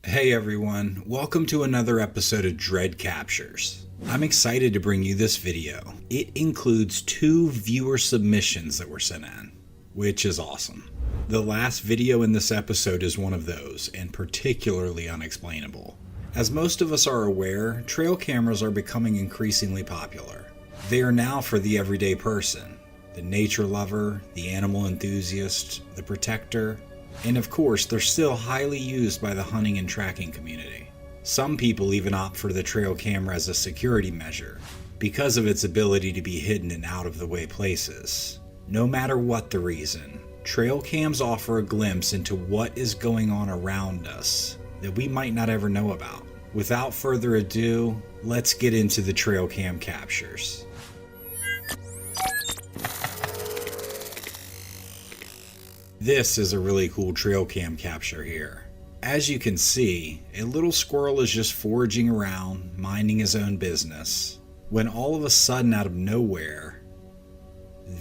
Hey everyone, welcome to another episode of Dread Captures. I'm excited to bring you this video. It includes 2 viewer submissions that were sent in, which is awesome. The last video in this episode is one of those, and particularly unexplainable. As most of us are aware, trail cameras are becoming increasingly popular. They are now for the everyday person, the nature lover, the animal enthusiast, the protector, and of course, they're still highly used by the hunting and tracking community. Some people even opt for the trail camera as a security measure, because of its ability to be hidden in out-of-the-way places. No matter what the reason, trail cams offer a glimpse into what is going on around us that we might not ever know about. Without further ado, let's get into the trail cam captures. This is a really cool trail cam capture here. As you can see, a little squirrel is just foraging around, minding his own business, when all of a sudden out of nowhere,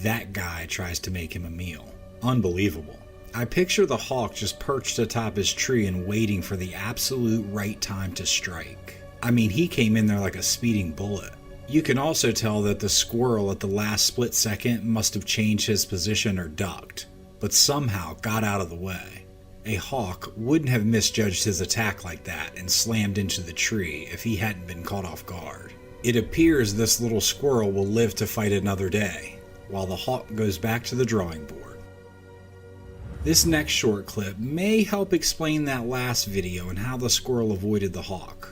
that guy tries to make him a meal. Unbelievable. I picture the hawk just perched atop his tree and waiting for the absolute right time to strike. I mean, he came in there like a speeding bullet. You can also tell that the squirrel at the last split second must have changed his position or ducked, but somehow got out of the way. A hawk wouldn't have misjudged his attack like that and slammed into the tree if he hadn't been caught off guard. It appears this little squirrel will live to fight another day, while the hawk goes back to the drawing board. This next short clip may help explain that last video and how the squirrel avoided the hawk.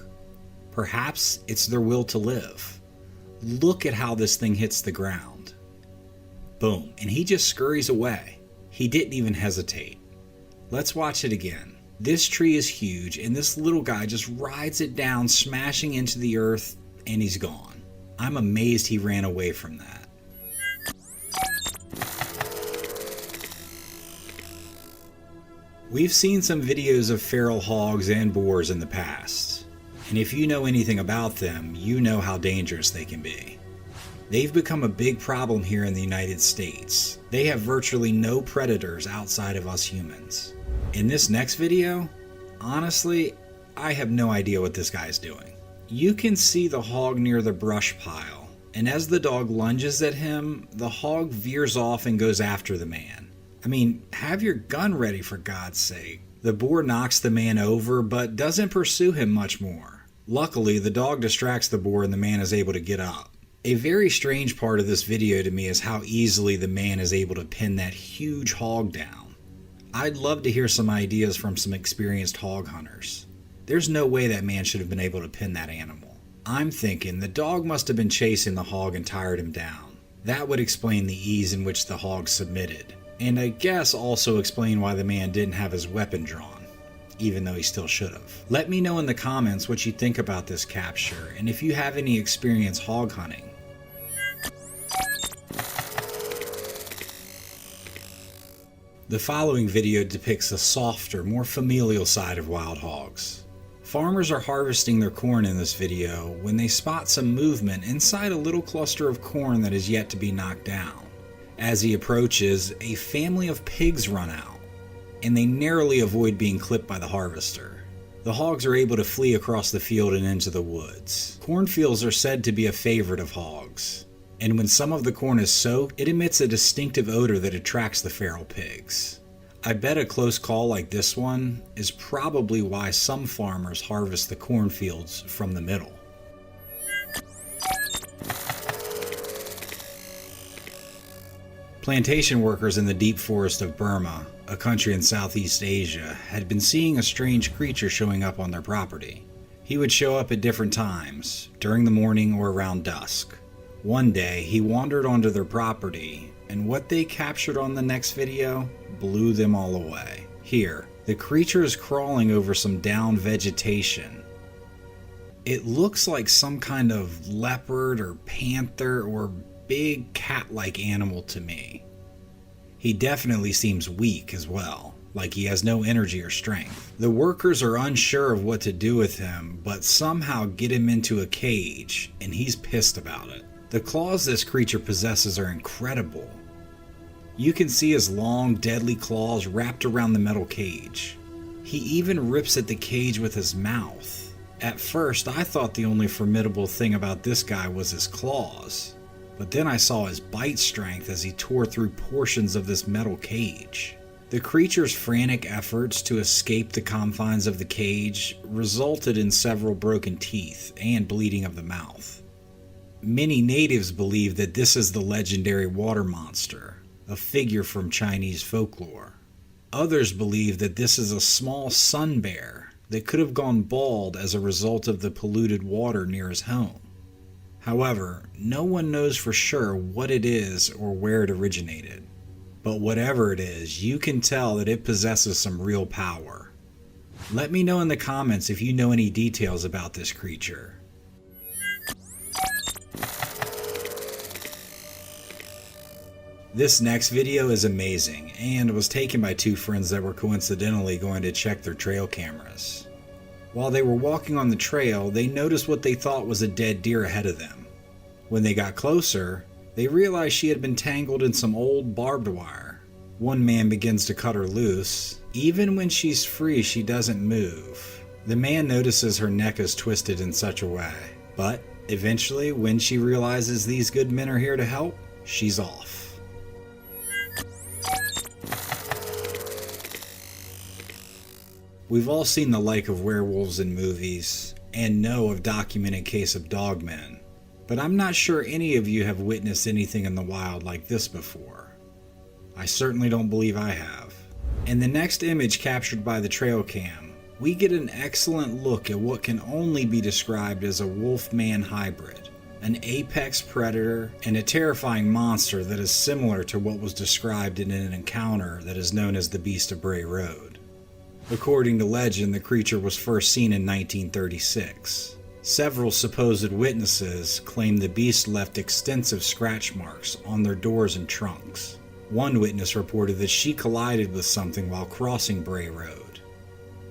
Perhaps it's their will to live. Look at how this thing hits the ground. Boom, and he just scurries away. He didn't even hesitate. Let's watch it again. This tree is huge, and this little guy just rides it down, smashing into the earth, and he's gone. I'm amazed he ran away from that. We've seen some videos of feral hogs and boars in the past, and if you know anything about them, you know how dangerous they can be. They've become a big problem here in the United States. They have virtually no predators outside of us humans. In this next video, honestly, I have no idea what this guy's doing. You can see the hog near the brush pile, and as the dog lunges at him, the hog veers off and goes after the man. I mean, have your gun ready for God's sake. The boar knocks the man over, but doesn't pursue him much more. Luckily, the dog distracts the boar and the man is able to get up. A very strange part of this video to me is how easily the man is able to pin that huge hog down. I'd love to hear some ideas from some experienced hog hunters. There's no way that man should have been able to pin that animal. I'm thinking the dog must have been chasing the hog and tired him down. That would explain the ease in which the hog submitted, and I guess also explain why the man didn't have his weapon drawn, even though he still should have. Let me know in the comments what you think about this capture, and if you have any experience hog hunting. The following video depicts a softer, more familial side of wild hogs. Farmers are harvesting their corn in this video when they spot some movement inside a little cluster of corn that is yet to be knocked down. As he approaches, a family of pigs run out, and they narrowly avoid being clipped by the harvester. The hogs are able to flee across the field and into the woods. Cornfields are said to be a favorite of hogs, and when some of the corn is soaked, it emits a distinctive odor that attracts the feral pigs. I bet a close call like this one is probably why some farmers harvest the cornfields from the middle. Plantation workers in the deep forest of Burma, a country in Southeast Asia, had been seeing a strange creature showing up on their property. He would show up at different times, during the morning or around dusk. One day, he wandered onto their property, and what they captured on the next video blew them all away. Here, the creature is crawling over some down vegetation. It looks like some kind of leopard or panther or big cat-like animal to me. He definitely seems weak as well, like he has no energy or strength. The workers are unsure of what to do with him, but somehow get him into a cage, and he's pissed about it. The claws this creature possesses are incredible. You can see his long, deadly claws wrapped around the metal cage. He even rips at the cage with his mouth. At first, I thought the only formidable thing about this guy was his claws, but then I saw his bite strength as he tore through portions of this metal cage. The creature's frantic efforts to escape the confines of the cage resulted in several broken teeth and bleeding of the mouth. Many natives believe that this is the legendary water monster, a figure from Chinese folklore. Others believe that this is a small sun bear that could have gone bald as a result of the polluted water near his home. However, no one knows for sure what it is or where it originated. But whatever it is, you can tell that it possesses some real power. Let me know in the comments if you know any details about this creature. This next video is amazing and was taken by two friends that were coincidentally going to check their trail cameras. While they were walking on the trail, they noticed what they thought was a dead deer ahead of them. When they got closer, they realized she had been tangled in some old barbed wire. One man begins to cut her loose. Even when she's free, she doesn't move. The man notices her neck is twisted in such a way, but eventually, when she realizes these good men are here to help, she's off. We've all seen the like of werewolves in movies, and know of documented case of dogmen, but I'm not sure any of you have witnessed anything in the wild like this before. I certainly don't believe I have. In the next image captured by the trail cam, we get an excellent look at what can only be described as a wolf-man hybrid, an apex predator and a terrifying monster that is similar to what was described in an encounter that is known as the Beast of Bray Road. According to legend, the creature was first seen in 1936. Several supposed witnesses claim the beast left extensive scratch marks on their doors and trunks. One witness reported that she collided with something while crossing Bray Road.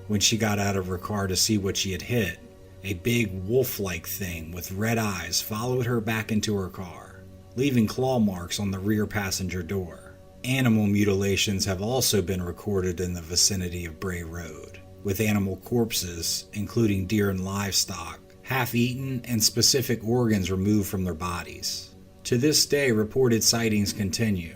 When she got out of her car to see what she had hit, a big wolf-like thing with red eyes followed her back into her car, leaving claw marks on the rear passenger door. Animal mutilations have also been recorded in the vicinity of Bray Road, with animal corpses, including deer and livestock, half-eaten and specific organs removed from their bodies. To this day, reported sightings continue.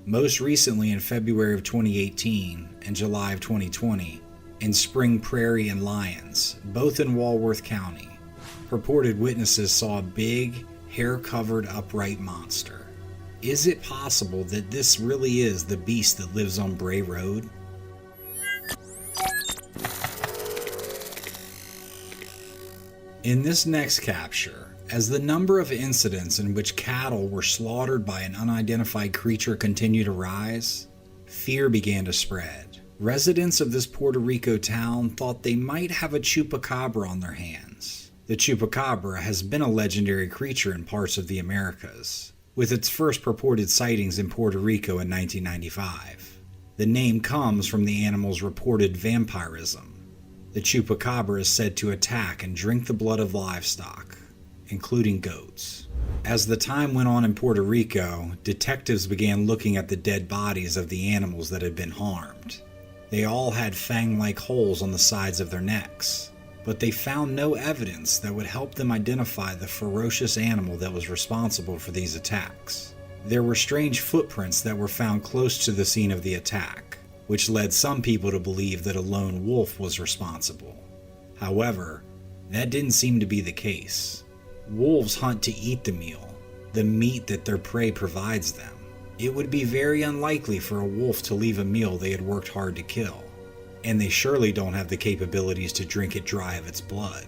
Most recently in February of 2018 and July of 2020, in Spring Prairie and Lyons, both in Walworth County, purported witnesses saw a big, hair-covered upright monster. Is it possible that this really is the beast that lives on Bray Road? In this next capture, as the number of incidents in which cattle were slaughtered by an unidentified creature continued to rise, fear began to spread. Residents of this Puerto Rico town thought they might have a chupacabra on their hands. The chupacabra has been a legendary creature in parts of the Americas, with its first purported sightings in Puerto Rico in 1995. The name comes from the animal's reported vampirism. The chupacabra is said to attack and drink the blood of livestock, including goats. As the time went on in Puerto Rico, detectives began looking at the dead bodies of the animals that had been harmed. They all had fang-like holes on the sides of their necks, but they found no evidence that would help them identify the ferocious animal that was responsible for these attacks. There were strange footprints that were found close to the scene of the attack, which led some people to believe that a lone wolf was responsible. However, that didn't seem to be the case. Wolves hunt to eat the meat that their prey provides them. It would be very unlikely for a wolf to leave a meal they had worked hard to kill, and they surely don't have the capabilities to drink it dry of its blood.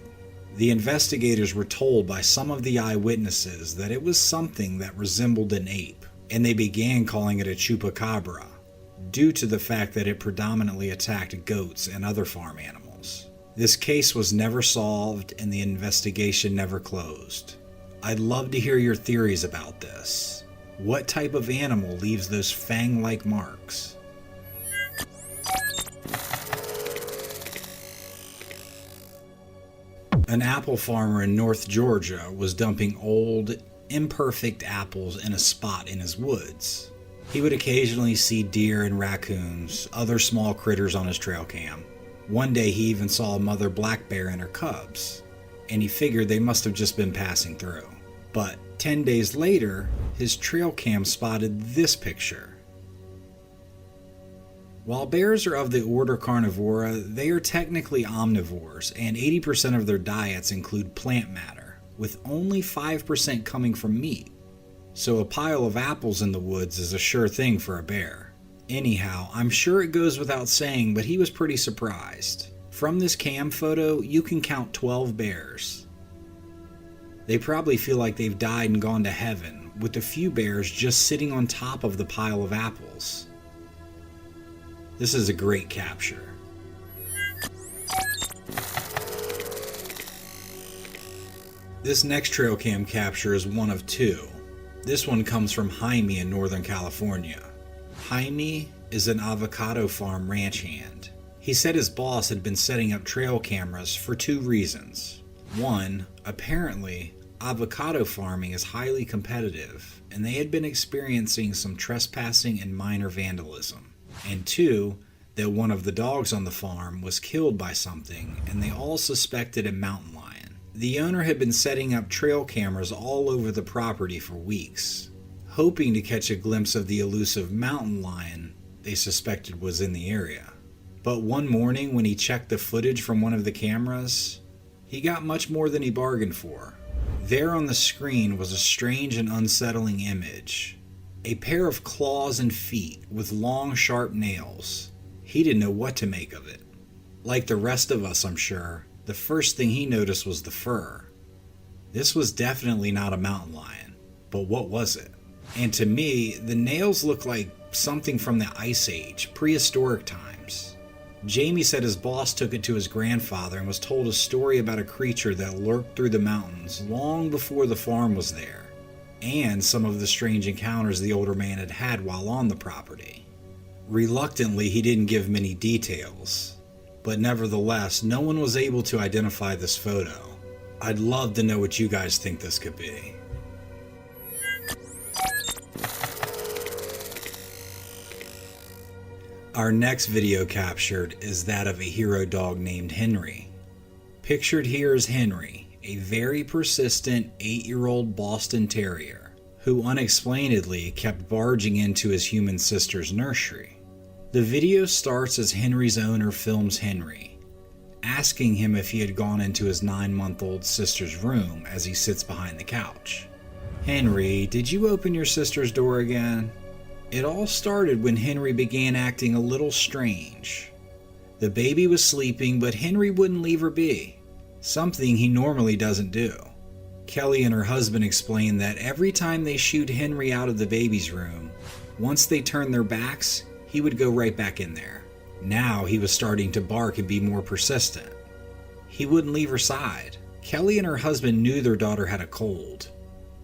The investigators were told by some of the eyewitnesses that it was something that resembled an ape, and they began calling it a chupacabra, due to the fact that it predominantly attacked goats and other farm animals. This case was never solved and the investigation never closed. I'd love to hear your theories about this. What type of animal leaves those fang-like marks? An apple farmer in North Georgia was dumping old, imperfect apples in a spot in his woods. He would occasionally see deer and raccoons, other small critters on his trail cam. One day he even saw a mother black bear and her cubs, and he figured they must have just been passing through. But 10 days later, his trail cam spotted this picture. While bears are of the order Carnivora, they are technically omnivores, and 80% of their diets include plant matter, with only 5% coming from meat. So a pile of apples in the woods is a sure thing for a bear. Anyhow, I'm sure it goes without saying, but he was pretty surprised. From this cam photo, you can count 12 bears. They probably feel like they've died and gone to heaven, with a few bears just sitting on top of the pile of apples. This is a great capture. This next trail cam capture is one of two. This one comes from Jaime in Northern California. Jaime is an avocado farm ranch hand. He said his boss had been setting up trail cameras for two reasons. One, apparently, avocado farming is highly competitive, and they had been experiencing some trespassing and minor vandalism. And two, that one of the dogs on the farm was killed by something, and they all suspected a mountain lion. The owner had been setting up trail cameras all over the property for weeks, hoping to catch a glimpse of the elusive mountain lion they suspected was in the area. But one morning when he checked the footage from one of the cameras, he got much more than he bargained for. There on the screen was a strange and unsettling image. A pair of claws and feet with long, sharp nails. He didn't know what to make of it. Like the rest of us, I'm sure, the first thing he noticed was the fur. This was definitely not a mountain lion, but what was it? And to me, the nails looked like something from the Ice Age, prehistoric times. Jamie said his boss took it to his grandfather and was told a story about a creature that lurked through the mountains long before the farm was there, and some of the strange encounters the older man had had while on the property. Reluctantly, he didn't give many details, but nevertheless, no one was able to identify this photo. I'd love to know what you guys think this could be. Our next video captured is that of a hero dog named Henry. Pictured here is Henry, a very persistent 8-year-old Boston Terrier, who unexplainedly kept barging into his human sister's nursery. The video starts as Henry's owner films Henry, asking him if he had gone into his 9-month-old sister's room as he sits behind the couch. "Henry, did you open your sister's door again?" It all started when Henry began acting a little strange. The baby was sleeping, but Henry wouldn't leave her be, something he normally doesn't do. Kelly and her husband explained that every time they shooed Henry out of the baby's room, once they turned their backs, he would go right back in there. Now he was starting to bark and be more persistent. He wouldn't leave her side. Kelly and her husband knew their daughter had a cold,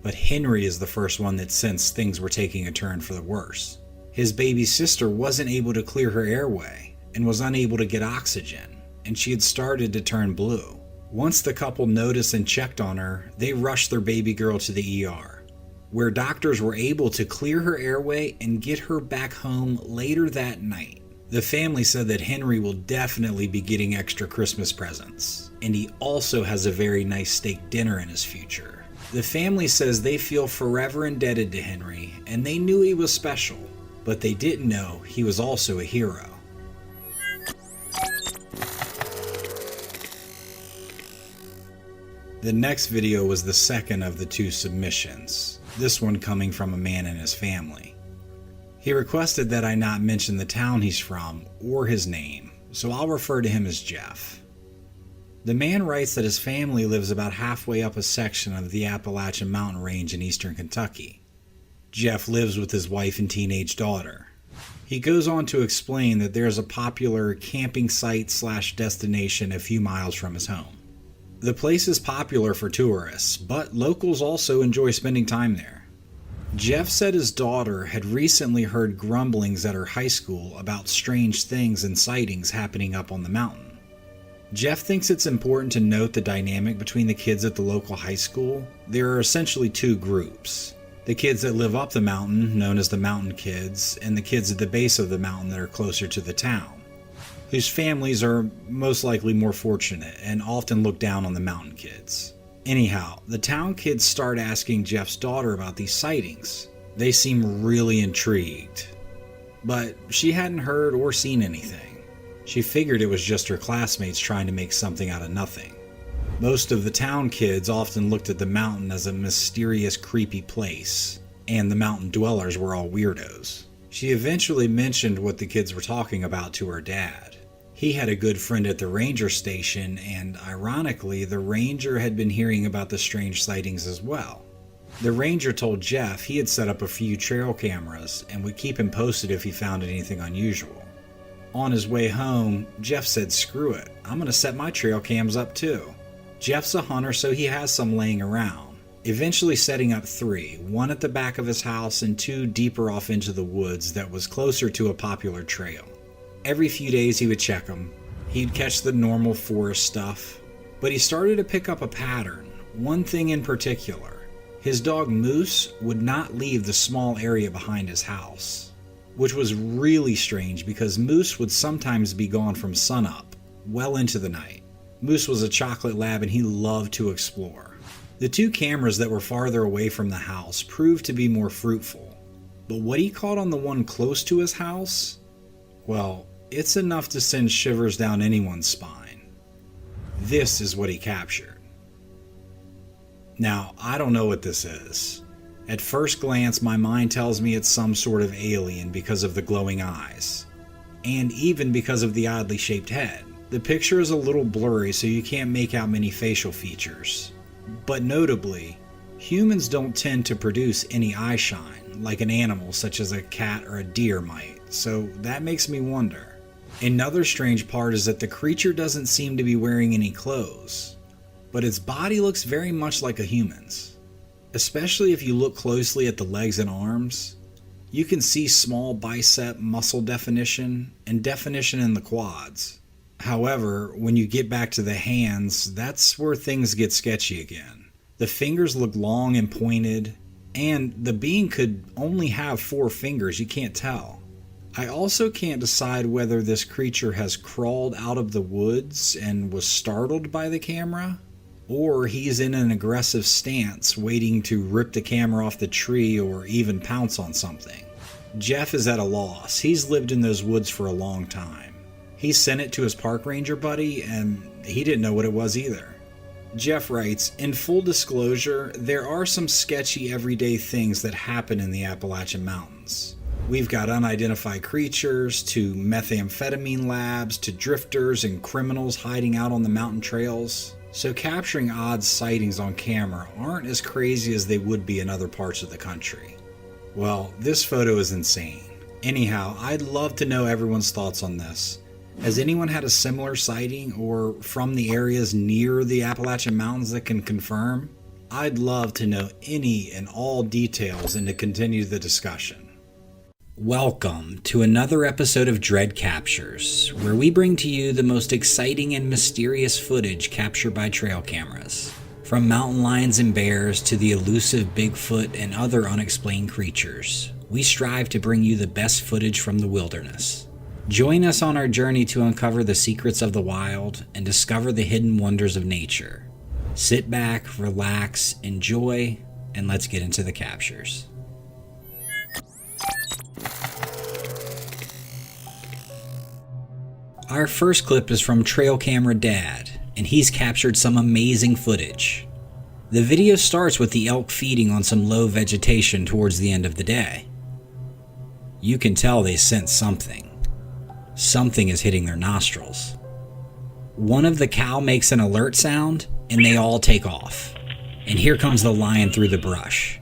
but Henry is the first one that sensed things were taking a turn for the worse. His baby sister wasn't able to clear her airway and was unable to get oxygen, and she had started to turn blue. Once the couple noticed and checked on her, they rushed their baby girl to the ER, where doctors were able to clear her airway and get her back home later that night. The family said that Henry will definitely be getting extra Christmas presents, and he also has a very nice steak dinner in his future. The family says they feel forever indebted to Henry, and they knew he was special, but they didn't know he was also a hero. The next video was the second of the two submissions, this one coming from a man and his family. He requested that I not mention the town he's from or his name, so I'll refer to him as Jeff. The man writes that his family lives about halfway up a section of the Appalachian Mountain Range in eastern Kentucky. Jeff lives with his wife and teenage daughter. He goes on to explain that there's a popular camping site/destination a few miles from his home. The place is popular for tourists, but locals also enjoy spending time there. Jeff said his daughter had recently heard grumblings at her high school about strange things and sightings happening up on the mountain. Jeff thinks it's important to note the dynamic between the kids at the local high school. There are essentially two groups: the kids that live up the mountain, known as the mountain kids, and the kids at the base of the mountain that are closer to the town. whose families are most likely more fortunate and often look down on the mountain kids. Anyhow, the town kids start asking Jeff's daughter about these sightings. They seem really intrigued, but she hadn't heard or seen anything. She figured it was just her classmates trying to make something out of nothing. Most of the town kids often looked at the mountain as a mysterious, creepy place, and the mountain dwellers were all weirdos. She eventually mentioned what the kids were talking about to her dad. He had a good friend at the ranger station, and ironically, the ranger had been hearing about the strange sightings as well. The ranger told Jeff he had set up a few trail cameras and would keep him posted if he found anything unusual. On his way home, Jeff said, "Screw it, I'm gonna set my trail cams up too." Jeff's a hunter, so he has some laying around, eventually setting up 3, one at the back of his house and 2 deeper off into the woods that was closer to a popular trail. Every few days he would check them. He'd catch the normal forest stuff, but he started to pick up a pattern, one thing in particular. His dog Moose would not leave the small area behind his house, which was really strange because Moose would sometimes be gone from sunup, well into the night. Moose was a chocolate lab and he loved to explore. The 2 cameras that were farther away from the house proved to be more fruitful, but what he caught on the one close to his house, well, it's enough to send shivers down anyone's spine. This is what he captured. Now, I don't know what this is. At first glance, my mind tells me it's some sort of alien because of the glowing eyes, and even because of the oddly shaped head. The picture is a little blurry, so you can't make out many facial features. But notably, humans don't tend to produce any eye shine like an animal such as a cat or a deer might, so that makes me wonder. Another strange part is that the creature doesn't seem to be wearing any clothes, but its body looks very much like a human's. Especially if you look closely at the legs and arms, you can see small bicep muscle definition and definition in the quads. However, when you get back to the hands, that's where things get sketchy again. The fingers look long and pointed, and the being could only have 4 fingers, you can't tell. I also can't decide whether this creature has crawled out of the woods and was startled by the camera, or he's in an aggressive stance waiting to rip the camera off the tree or even pounce on something. Jeff is at a loss. He's lived in those woods for a long time. He sent it to his park ranger buddy, and he didn't know what it was either. Jeff writes, "In full disclosure, there are some sketchy everyday things that happen in the Appalachian Mountains. We've got unidentified creatures, to methamphetamine labs, to drifters and criminals hiding out on the mountain trails. So capturing odd sightings on camera aren't as crazy as they would be in other parts of the country." Well, this photo is insane. Anyhow, I'd love to know everyone's thoughts on this. Has anyone had a similar sighting or from the areas near the Appalachian Mountains that can confirm? I'd love to know any and all details and to continue the discussion. Welcome to another episode of Dread Captures, where we bring to you the most exciting and mysterious footage captured by trail cameras. From mountain lions and bears to the elusive Bigfoot and other unexplained creatures, we strive to bring you the best footage from the wilderness. Join us on our journey to uncover the secrets of the wild and discover the hidden wonders of nature. Sit back, relax, enjoy, and let's get into the captures. Our first clip is from Trail Camera Dad, and he's captured some amazing footage. The video starts with the elk feeding on some low vegetation towards the end of the day. You can tell they sense something. Something is hitting their nostrils. One of the cow makes an alert sound, and they all take off. And here comes the lion through the brush.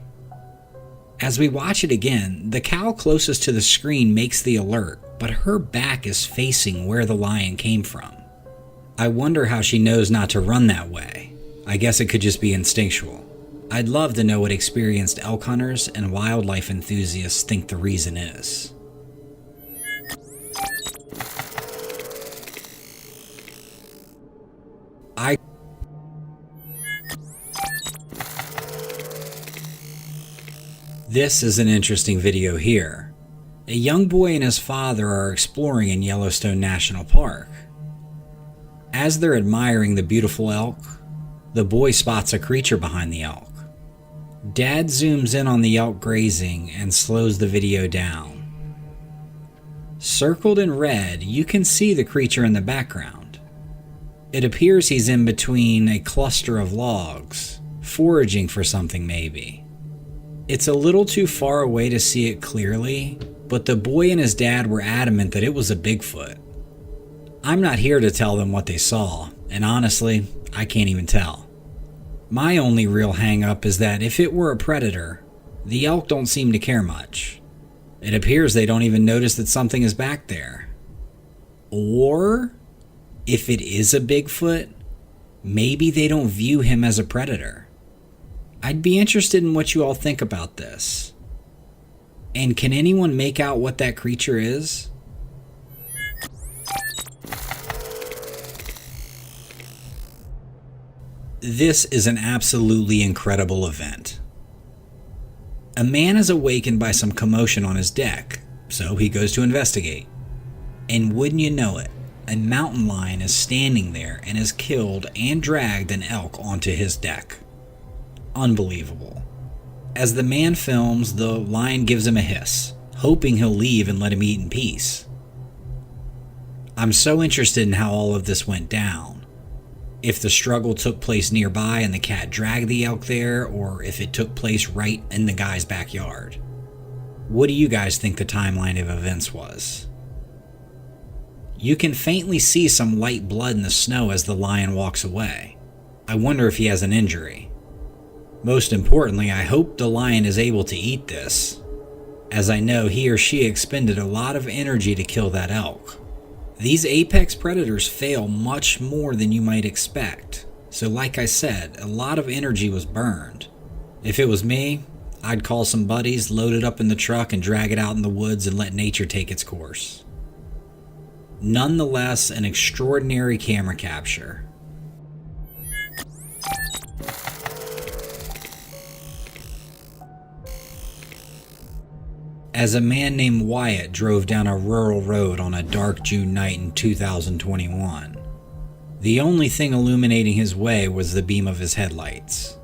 As we watch it again, the cow closest to the screen makes the alert, but her back is facing where the lion came from. I wonder how she knows not to run that way. I guess it could just be instinctual. I'd love to know what experienced elk hunters and wildlife enthusiasts think the reason is. This is an interesting video here. A young boy and his father are exploring in Yellowstone National Park. As they're admiring the beautiful elk, the boy spots a creature behind the elk. Dad zooms in on the elk grazing and slows the video down. Circled in red, you can see the creature in the background. It appears he's in between a cluster of logs, foraging for something maybe. It's a little too far away to see it clearly, but the boy and his dad were adamant that it was a Bigfoot. I'm not here to tell them what they saw, and honestly, I can't even tell. My only real hang-up is that if it were a predator, the elk don't seem to care much. It appears they don't even notice that something is back there. Or, if it is a Bigfoot, maybe they don't view him as a predator. I'd be interested in what you all think about this. And can anyone make out what that creature is? This is an absolutely incredible event. A man is awakened by some commotion on his deck, so he goes to investigate. And wouldn't you know it, a mountain lion is standing there and has killed and dragged an elk onto his deck. Unbelievable. As the man films, the lion gives him a hiss, hoping he'll leave and let him eat in peace. I'm so interested in how all of this went down. If the struggle took place nearby and the cat dragged the elk there, or if it took place right in the guy's backyard. What do you guys think the timeline of events was? You can faintly see some light blood in the snow as the lion walks away. I wonder if he has an injury. Most importantly, I hope the lion is able to eat this, as I know he or she expended a lot of energy to kill that elk. These apex predators fail much more than you might expect, so like I said, a lot of energy was burned. If it was me, I'd call some buddies, load it up in the truck, and drag it out in the woods and let nature take its course. Nonetheless, an extraordinary camera capture. As a man named Wyatt drove down a rural road on a dark June night in 2021, the only thing illuminating his way was the beam of his headlights.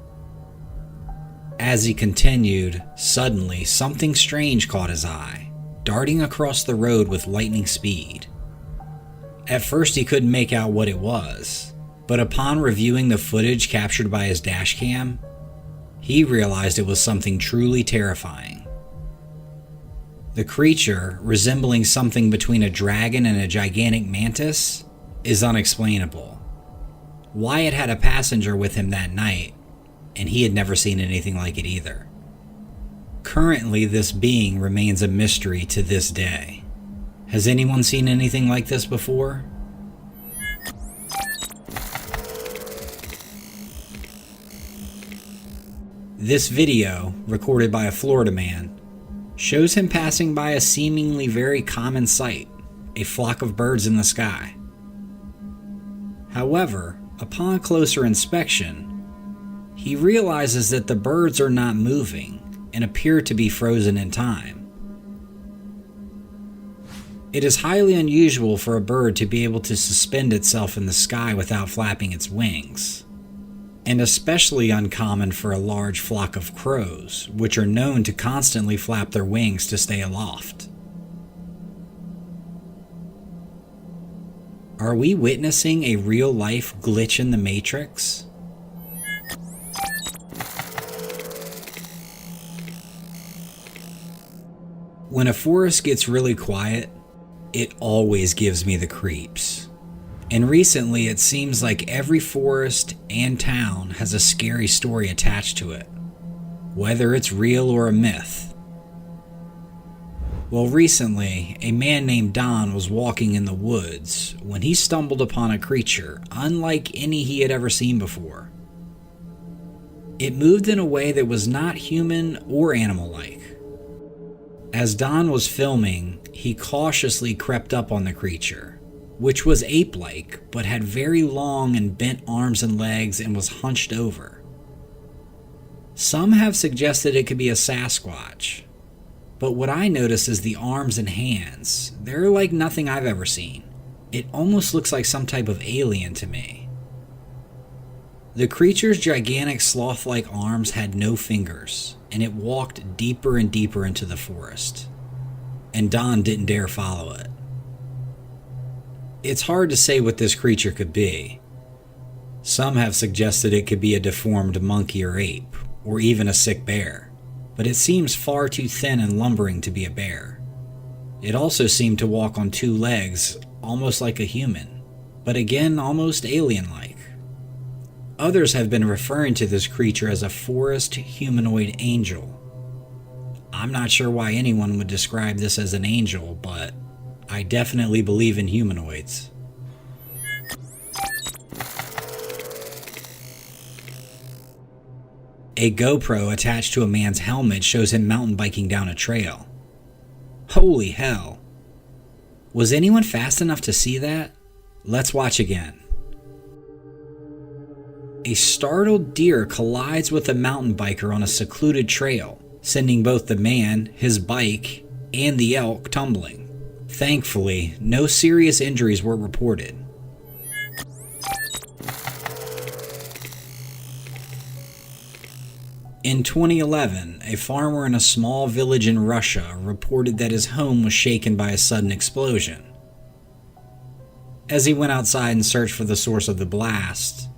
As he continued, suddenly something strange caught his eye, darting across the road with lightning speed. At first he couldn't make out what it was, but upon reviewing the footage captured by his dashcam, he realized it was something truly terrifying. The creature, resembling something between a dragon and a gigantic mantis, is unexplainable. Wyatt had a passenger with him that night, and he had never seen anything like it either. Currently, this being remains a mystery to this day. Has anyone seen anything like this before? This video, recorded by a Florida man, shows him passing by a seemingly very common sight, a flock of birds in the sky. However, upon closer inspection, he realizes that the birds are not moving and appear to be frozen in time. It is highly unusual for a bird to be able to suspend itself in the sky without flapping its wings, and especially uncommon for a large flock of crows, which are known to constantly flap their wings to stay aloft. Are we witnessing a real-life glitch in the Matrix? When a forest gets really quiet, it always gives me the creeps. And recently, it seems like every forest and town has a scary story attached to it, whether it's real or a myth. Well, recently, a man named Don was walking in the woods when he stumbled upon a creature unlike any he had ever seen before. It moved in a way that was not human or animal-like. As Don was filming, he cautiously crept up on the creature, which was ape-like, but had very long and bent arms and legs and was hunched over. Some have suggested it could be a Sasquatch, But what I notice is the arms and hands. They're like nothing I've ever seen. It almost looks like some type of alien to me. The creature's gigantic sloth-like arms had no fingers, and it walked deeper and deeper into the forest. And Don didn't dare follow it. It's hard to say what this creature could be. Some have suggested it could be a deformed monkey or ape, or even a sick bear, but it seems far too thin and lumbering to be a bear. It also seemed to walk on two legs, almost like a human, but again almost alien-like. Others have been referring to this creature as a forest humanoid angel. I'm not sure why anyone would describe this as an angel, but I definitely believe in humanoids. A GoPro attached to a man's helmet shows him mountain biking down a trail. Holy hell. Was anyone fast enough to see that? Let's watch again. A startled deer collides with a mountain biker on a secluded trail, sending both the man, his bike, and the elk tumbling. Thankfully, no serious injuries were reported. In 2011, a farmer in a small village in Russia reported that his home was shaken by a sudden explosion. As he went outside and searched for the source of the blast,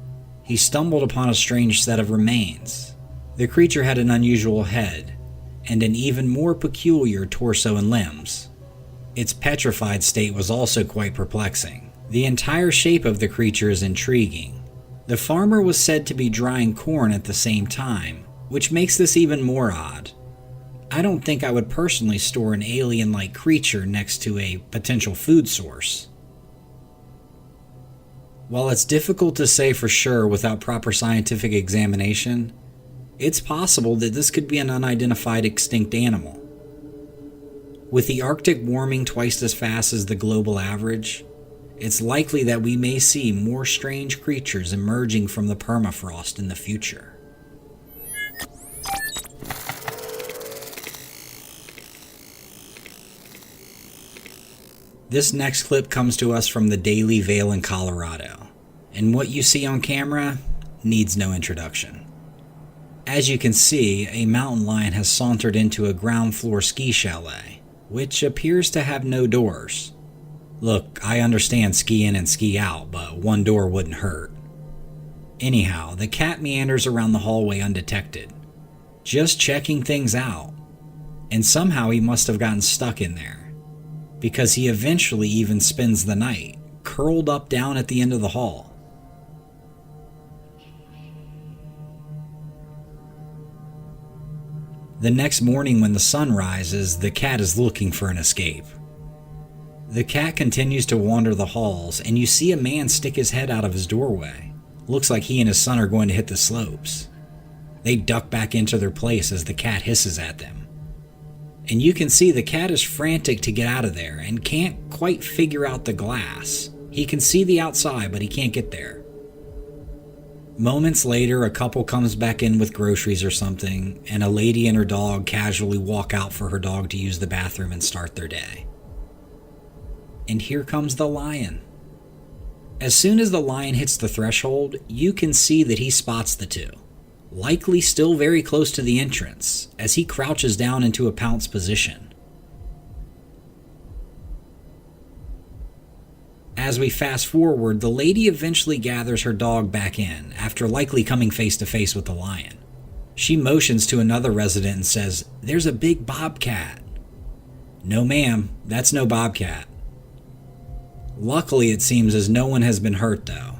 he stumbled upon a strange set of remains. The creature had an unusual head, and an even more peculiar torso and limbs. Its petrified state was also quite perplexing. The entire shape of the creature is intriguing. The farmer was said to be drying corn at the same time, which makes this even more odd. I don't think I would personally store an alien-like creature next to a potential food source. While it's difficult to say for sure without proper scientific examination, it's possible that this could be an unidentified extinct animal. With the Arctic warming twice as fast as the global average, it's likely that we may see more strange creatures emerging from the permafrost in the future. This next clip comes to us from the Daily Vale in Colorado, and what you see on camera needs no introduction. As you can see, a mountain lion has sauntered into a ground floor ski chalet, which appears to have no doors. Look, I understand ski in and ski out, but one door wouldn't hurt. Anyhow, the cat meanders around the hallway undetected, just checking things out, and somehow he must have gotten stuck in there, because he eventually even spends the night, curled up down at the end of the hall. The next morning when the sun rises, the cat is looking for an escape. The cat continues to wander the halls, and you see a man stick his head out of his doorway. Looks like he and his son are going to hit the slopes. They duck back into their place as the cat hisses at them. And you can see the cat is frantic to get out of there and can't quite figure out the glass. He can see the outside, but he can't get there. Moments later, a couple comes back in with groceries or something, and a lady and her dog casually walk out for her dog to use the bathroom and start their day. And here comes the lion. As soon as the lion hits the threshold, you can see that he spots the two, likely still very close to the entrance, as he crouches down into a pounce position. As we fast forward, the lady eventually gathers her dog back in, after likely coming face to face with the lion. She motions to another resident and says, "There's a big bobcat." "No ma'am, that's no bobcat." Luckily, it seems as no one has been hurt though.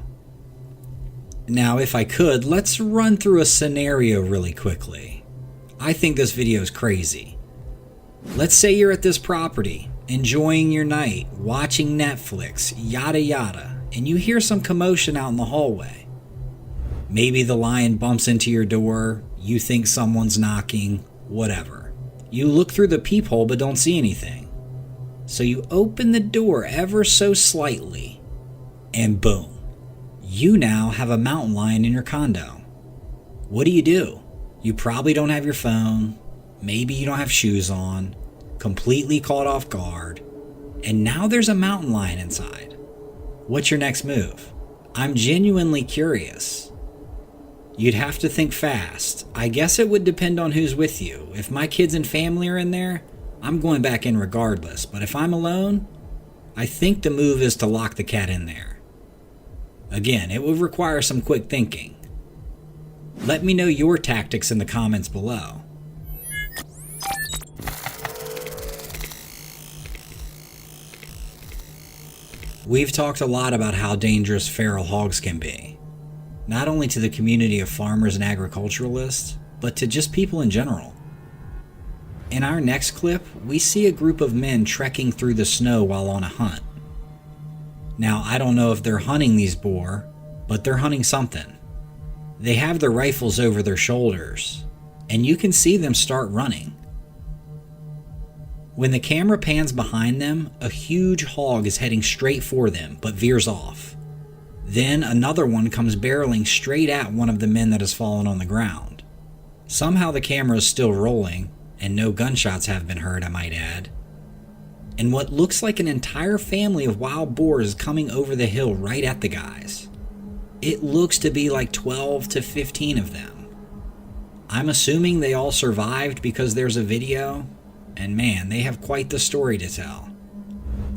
Now, if I could, let's run through a scenario really quickly. I think this video is crazy. Let's say you're at this property, enjoying your night, watching Netflix, yada yada, and you hear some commotion out in the hallway. Maybe the lion bumps into your door, you think someone's knocking, whatever. You look through the peephole but don't see anything. So you open the door ever so slightly, and boom. You now have a mountain lion in your condo. What do? You probably don't have your phone. Maybe you don't have shoes on. completely caught off guard, and now there's a mountain lion inside. What's your next move? I'm genuinely curious. You'd have to think fast. I guess it would depend on who's with you. If my kids and family are in there, I'm going back in regardless. But if I'm alone, I think the move is to lock the cat in there. Again, it would require some quick thinking. Let me know your tactics in the comments below. We've talked a lot about how dangerous feral hogs can be, not only to the community of farmers and agriculturalists, but to just people in general. In our next clip, we see a group of men trekking through the snow while on a hunt. Now, I don't know if they're hunting these boar, but they're hunting something. They have their rifles over their shoulders, and you can see them start running. When the camera pans behind them, a huge hog is heading straight for them, but veers off. Then another one comes barreling straight at one of the men that has fallen on the ground. Somehow the camera is still rolling, and no gunshots have been heard, I might add. And what looks like an entire family of wild boars is coming over the hill right at the guys. It looks to be like 12 to 15 of them. I'm assuming they all survived because there's a video, and man, they have quite the story to tell.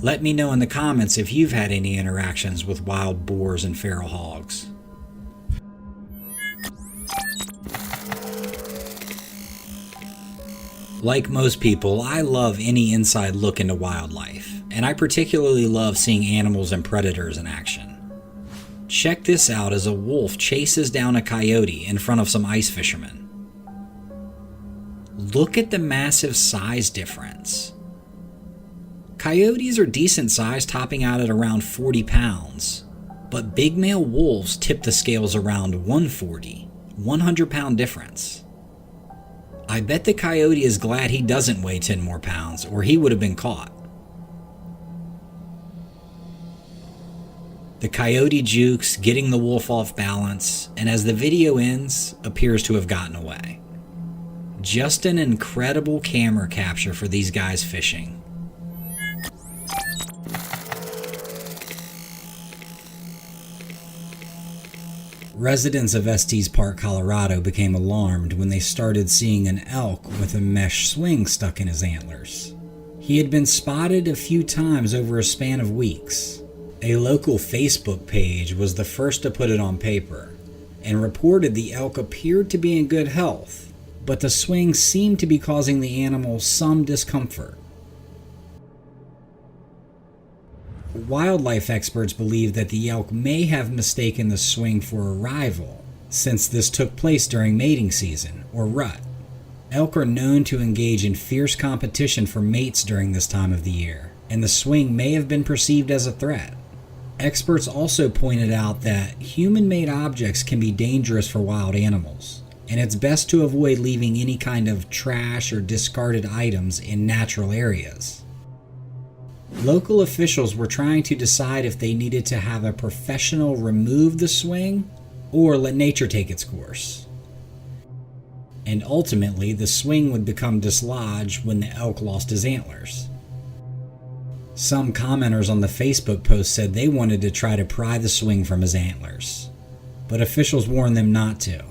Let me know in the comments if you've had any interactions with wild boars and feral hogs. Like most people, I love any inside look into wildlife, and I particularly love seeing animals and predators in action. Check this out as a wolf chases down a coyote in front of some ice fishermen. Look at the massive size difference. Coyotes are decent size, topping out at around 40 pounds, but big male wolves tip the scales around 140, 100-pound difference. I bet the coyote is glad he doesn't weigh 10 more pounds, or he would have been caught. The coyote jukes, getting the wolf off balance, and as the video ends, appears to have gotten away. Just an incredible camera capture for these guys fishing. Residents of Estes Park, Colorado became alarmed when they started seeing an elk with a mesh swing stuck in his antlers. He had been spotted a few times over a span of weeks. A local Facebook page was the first to put it on paper and reported the elk appeared to be in good health, but the swing seemed to be causing the animal some discomfort. Wildlife experts believe that the elk may have mistaken the swing for a rival, since this took place during mating season, or rut. Elk are known to engage in fierce competition for mates during this time of the year, and the swing may have been perceived as a threat. Experts also pointed out that human-made objects can be dangerous for wild animals, and it's best to avoid leaving any kind of trash or discarded items in natural areas. Local officials were trying to decide if they needed to have a professional remove the swing or let nature take its course. And ultimately, the swing would become dislodged when the elk lost his antlers. Some commenters on the Facebook post said they wanted to try to pry the swing from his antlers, but officials warned them not to.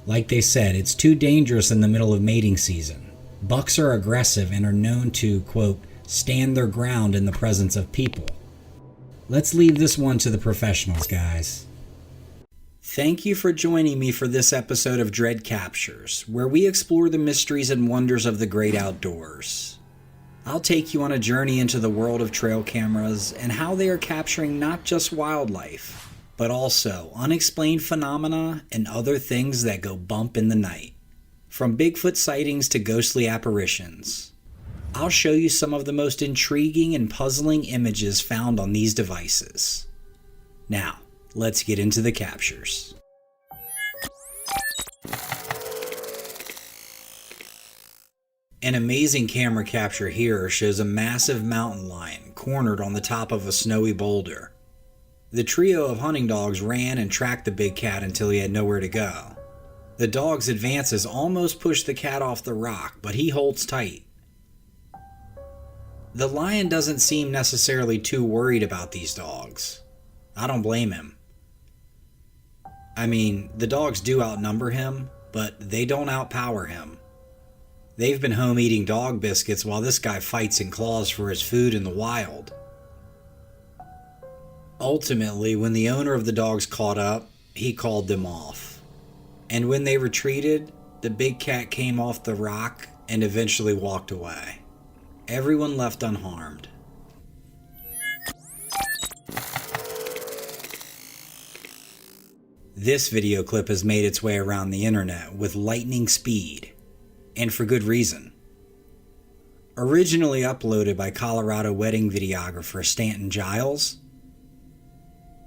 Like they said, it's too dangerous in the middle of mating season. Bucks are aggressive and are known to, quote, stand their ground in the presence of people. Let's leave this one to the professionals, guys. Thank you for joining me for this episode of Dread Captures, where we explore the mysteries and wonders of the great outdoors. I'll take you on a journey into the world of trail cameras and how they are capturing not just wildlife, but also unexplained phenomena and other things that go bump in the night. From Bigfoot sightings to ghostly apparitions, I'll show you some of the most intriguing and puzzling images found on these devices. Now, let's get into the captures. An amazing camera capture here shows a massive mountain lion cornered on the top of a snowy boulder. The trio of hunting dogs ran and tracked the big cat until he had nowhere to go. The dog's advances almost push the cat off the rock, but he holds tight. The lion doesn't seem necessarily too worried about these dogs. I don't blame him. I mean, the dogs do outnumber him, but they don't outpower him. They've been home eating dog biscuits while this guy fights and claws for his food in the wild. Ultimately, when the owner of the dogs caught up, he called them off. And when they retreated, the big cat came off the rock and eventually walked away. Everyone left unharmed. This video clip has made its way around the internet with lightning speed, and for good reason. Originally uploaded by Colorado wedding videographer Stanton Giles,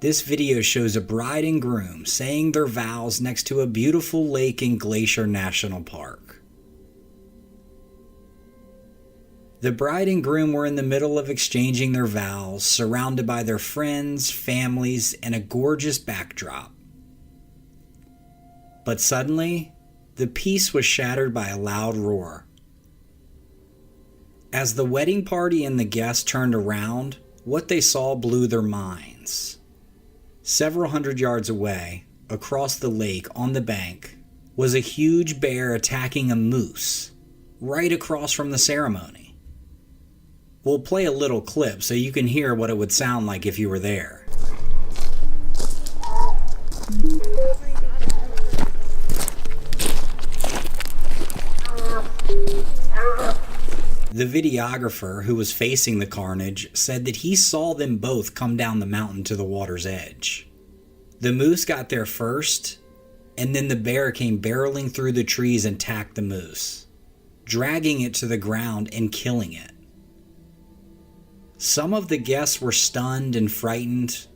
this video shows a bride and groom saying their vows next to a beautiful lake in Glacier National Park. The bride and groom were in the middle of exchanging their vows, surrounded by their friends, families, and a gorgeous backdrop. But suddenly, the peace was shattered by a loud roar. As the wedding party and the guests turned around, what they saw blew their minds. Several hundred yards away, across the lake on the bank, was a huge bear attacking a moose, right across from the ceremony. We'll play a little clip so you can hear what it would sound like if you were there. The videographer who was facing the carnage said that he saw them both come down the mountain to the water's edge. The moose got there first, and then the bear came barreling through the trees and attacked the moose, dragging it to the ground and killing it. Some of the guests were stunned and frightened,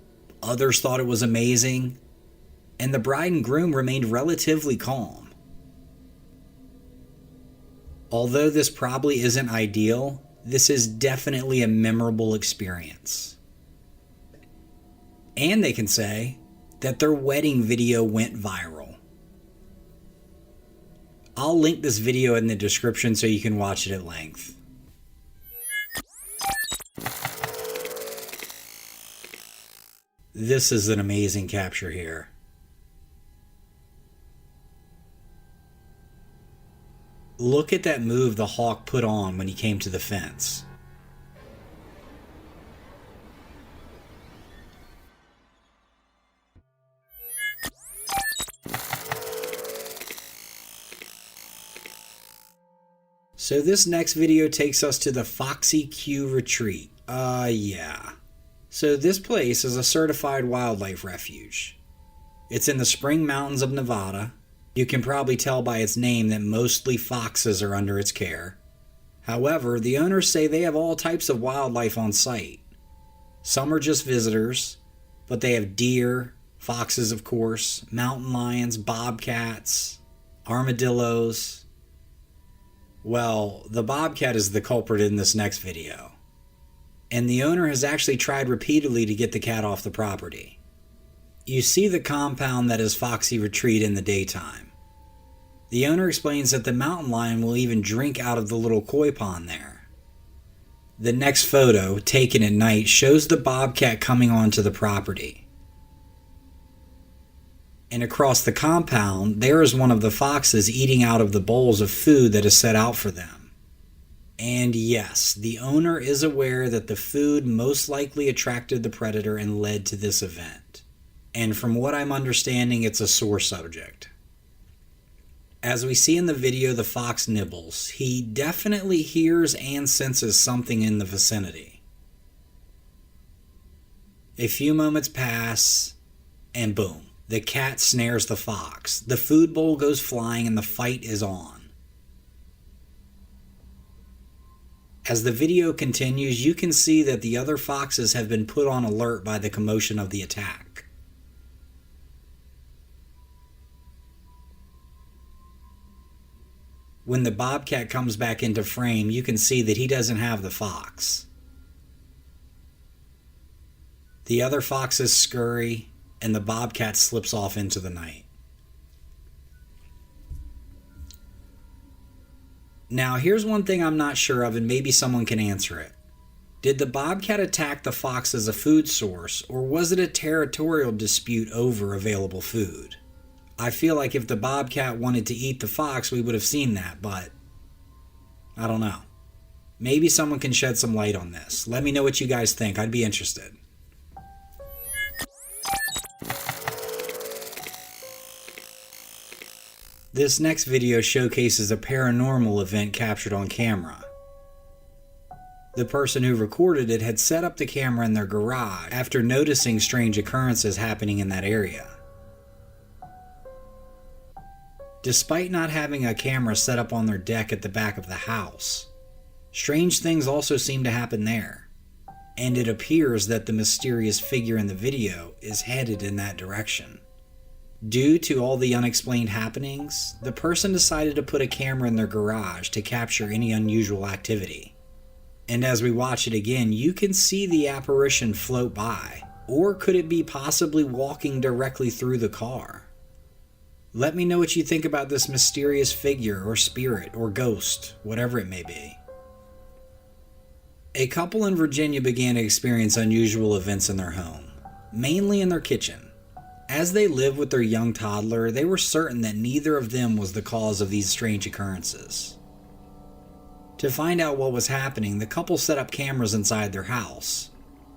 others thought it was amazing, and the bride and groom remained relatively calm. Although this probably isn't ideal, this is definitely a memorable experience. And they can say that their wedding video went viral. I'll link this video in the description so you can watch it at length. This is an amazing capture here. Look at that move the hawk put on when he came to the fence. So this next video takes us to the Foxy Q Retreat. Yeah. So this place is a certified wildlife refuge. It's in the Spring Mountains of Nevada. You can probably tell by its name that mostly foxes are under its care. However, the owners say they have all types of wildlife on site. Some are just visitors, but they have deer, foxes of course, mountain lions, bobcats, armadillos. Well, the bobcat is the culprit in this next video. And the owner has actually tried repeatedly to get the cat off the property. You see the compound that is Foxy Retreat in the daytime. The owner explains that the mountain lion will even drink out of the little koi pond there. The next photo, taken at night, shows the bobcat coming onto the property. And across the compound, there is one of the foxes eating out of the bowls of food that is set out for them. And yes, the owner is aware that the food most likely attracted the predator and led to this event. And from what I'm understanding, it's a sore subject. As we see in the video, the fox nibbles. He definitely hears and senses something in the vicinity. A few moments pass, and boom, the cat snares the fox. The food bowl goes flying and the fight is on. As the video continues, you can see that the other foxes have been put on alert by the commotion of the attack. When the bobcat comes back into frame, you can see that he doesn't have the fox. The other foxes scurry, and the bobcat slips off into the night. Now, here's one thing I'm not sure of, and maybe someone can answer it. Did the bobcat attack the fox as a food source, or was it a territorial dispute over available food? I feel like if the bobcat wanted to eat the fox, we would have seen that, but I don't know. Maybe someone can shed some light on this. Let me know what you guys think. I'd be interested. This next video showcases a paranormal event captured on camera. The person who recorded it had set up the camera in their garage after noticing strange occurrences happening in that area. Despite not having a camera set up on their deck at the back of the house, strange things also seem to happen there, and it appears that the mysterious figure in the video is headed in that direction. Due to all the unexplained happenings, the person decided to put a camera in their garage to capture any unusual activity. And as we watch it again, you can see the apparition float by, or could it be possibly walking directly through the car? Let me know what you think about this mysterious figure or spirit or ghost, whatever it may be. A couple in Virginia began to experience unusual events in their home, mainly in their kitchen. As they lived with their young toddler, they were certain that neither of them was the cause of these strange occurrences. To find out what was happening, the couple set up cameras inside their house,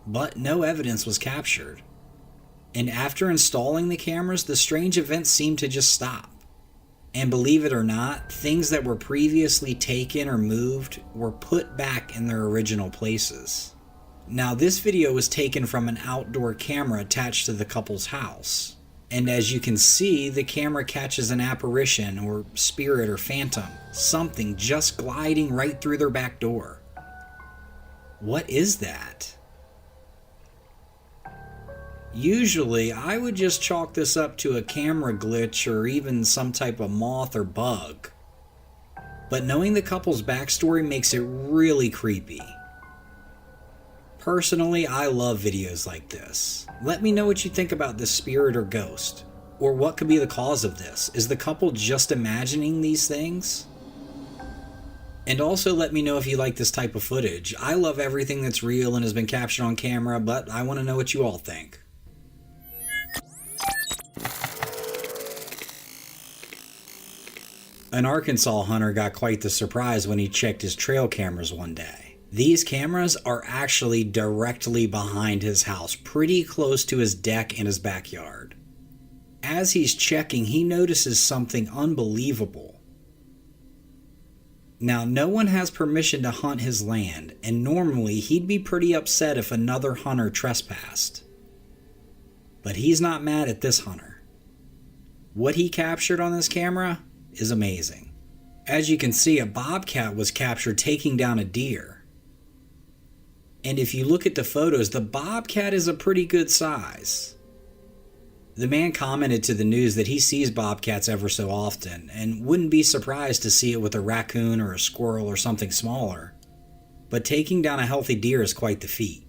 but no evidence was captured. And after installing the cameras, the strange events seemed to just stop. And believe it or not, things that were previously taken or moved were put back in their original places. Now, this video was taken from an outdoor camera attached to the couple's house. And as you can see, the camera catches an apparition or spirit or phantom, something just gliding right through their back door. What is that? Usually, I would just chalk this up to a camera glitch or even some type of moth or bug. But knowing the couple's backstory makes it really creepy. Personally, I love videos like this. Let me know what you think about this spirit or ghost. Or what could be the cause of this? Is the couple just imagining these things? And also let me know if you like this type of footage. I love everything that's real and has been captured on camera, but I want to know what you all think. An Arkansas hunter got quite the surprise when he checked his trail cameras one day. These cameras are actually directly behind his house, pretty close to his deck and his backyard. As he's checking, he notices something unbelievable. Now, no one has permission to hunt his land, and normally he'd be pretty upset if another hunter trespassed. But he's not mad at this hunter. What he captured on this camera is amazing. As you can see, a bobcat was captured taking down a deer. And if you look at the photos, the bobcat is a pretty good size. The man commented to the news that he sees bobcats ever so often and wouldn't be surprised to see it with a raccoon or a squirrel or something smaller. But taking down a healthy deer is quite the feat.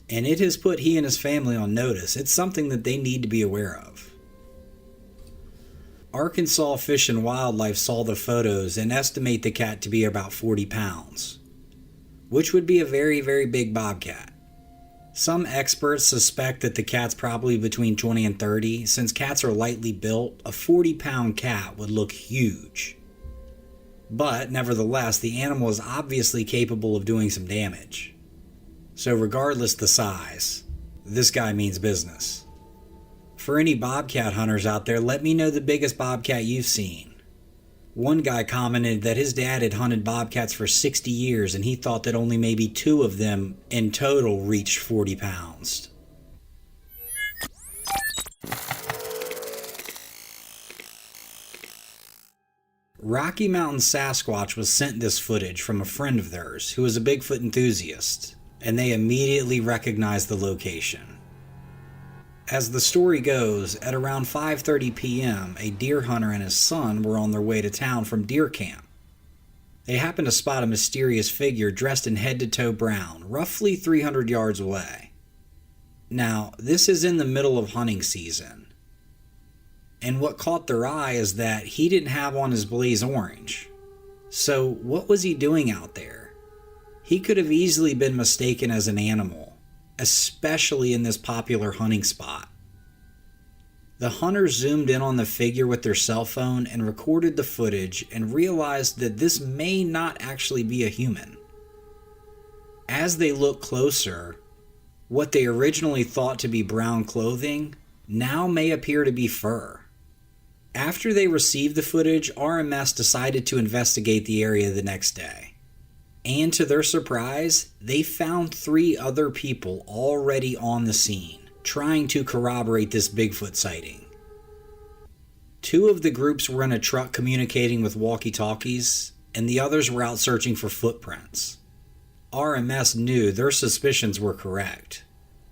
And it has put he and his family on notice. It's something that they need to be aware of. Arkansas Fish and Wildlife saw the photos and estimate the cat to be about 40 pounds. Which would be a very, very big bobcat. Some experts suspect that the cat's probably between 20 and 30. Since cats are lightly built, a 40-pound cat would look huge. But, nevertheless, the animal is obviously capable of doing some damage. So regardless the size, this guy means business. For any bobcat hunters out there, let me know the biggest bobcat you've seen. One guy commented that his dad had hunted bobcats for 60 years and he thought that only maybe 2 of them in total reached 40 pounds. Rocky Mountain Sasquatch was sent this footage from a friend of theirs who is a Bigfoot enthusiast, and they immediately recognized the location. As the story goes, at around 5:30 p.m., a deer hunter and his son were on their way to town from deer camp. They happened to spot a mysterious figure dressed in head-to-toe brown, roughly 300 yards away. Now, this is in the middle of hunting season. And what caught their eye is that he didn't have on his blaze orange. So, what was he doing out there? He could have easily been mistaken as an animal, especially in this popular hunting spot. The hunters zoomed in on the figure with their cell phone and recorded the footage and realized that this may not actually be a human. As they look closer, what they originally thought to be brown clothing now may appear to be fur. After they received the footage, RMS decided to investigate the area the next day. And to their surprise, they found 3 other people already on the scene, trying to corroborate this Bigfoot sighting. 2 of the groups were in a truck communicating with walkie-talkies, and the others were out searching for footprints. RMS knew their suspicions were correct.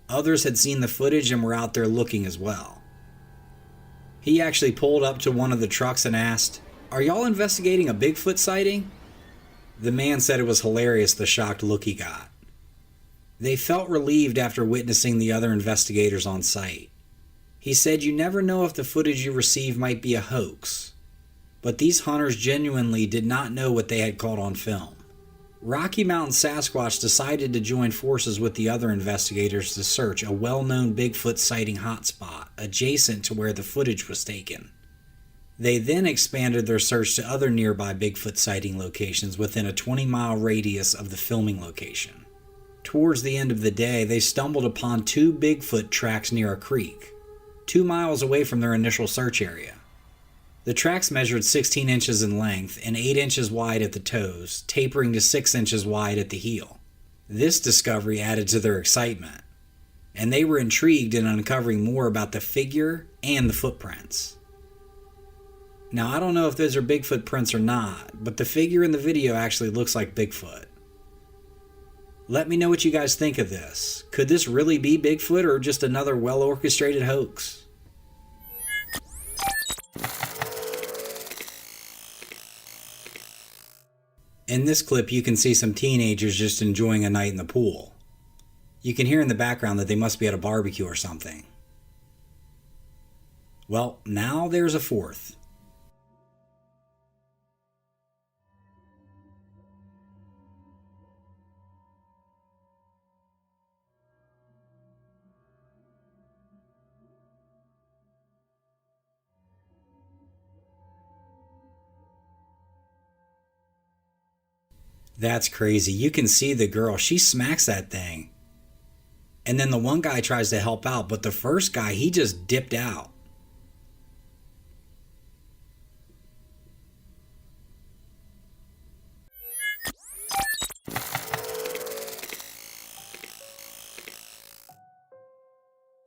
Others had seen the footage and were out there looking as well. He actually pulled up to one of the trucks and asked, "Are y'all investigating a Bigfoot sighting?" The man said it was hilarious the shocked look he got. They felt relieved after witnessing the other investigators on site. He said you never know if the footage you receive might be a hoax, but these hunters genuinely did not know what they had caught on film. Rocky Mountain Sasquatch decided to join forces with the other investigators to search a well-known Bigfoot sighting hotspot adjacent to where the footage was taken. They then expanded their search to other nearby Bigfoot sighting locations within a 20-mile radius of the filming location. Towards the end of the day, they stumbled upon 2 Bigfoot tracks near a creek, 2 miles away from their initial search area. The tracks measured 16 inches in length and 8 inches wide at the toes, tapering to 6 inches wide at the heel. This discovery added to their excitement, and they were intrigued in uncovering more about the figure and the footprints. Now, I don't know if those are Bigfoot prints or not, but the figure in the video actually looks like Bigfoot. Let me know what you guys think of this. Could this really be Bigfoot or just another well-orchestrated hoax? In this clip, you can see some teenagers just enjoying a night in the pool. You can hear in the background that they must be at a barbecue or something. Well, now there's a 4th. That's crazy. You can see the girl. She smacks that thing. And then the one guy tries to help out, but the first guy, he just dipped out.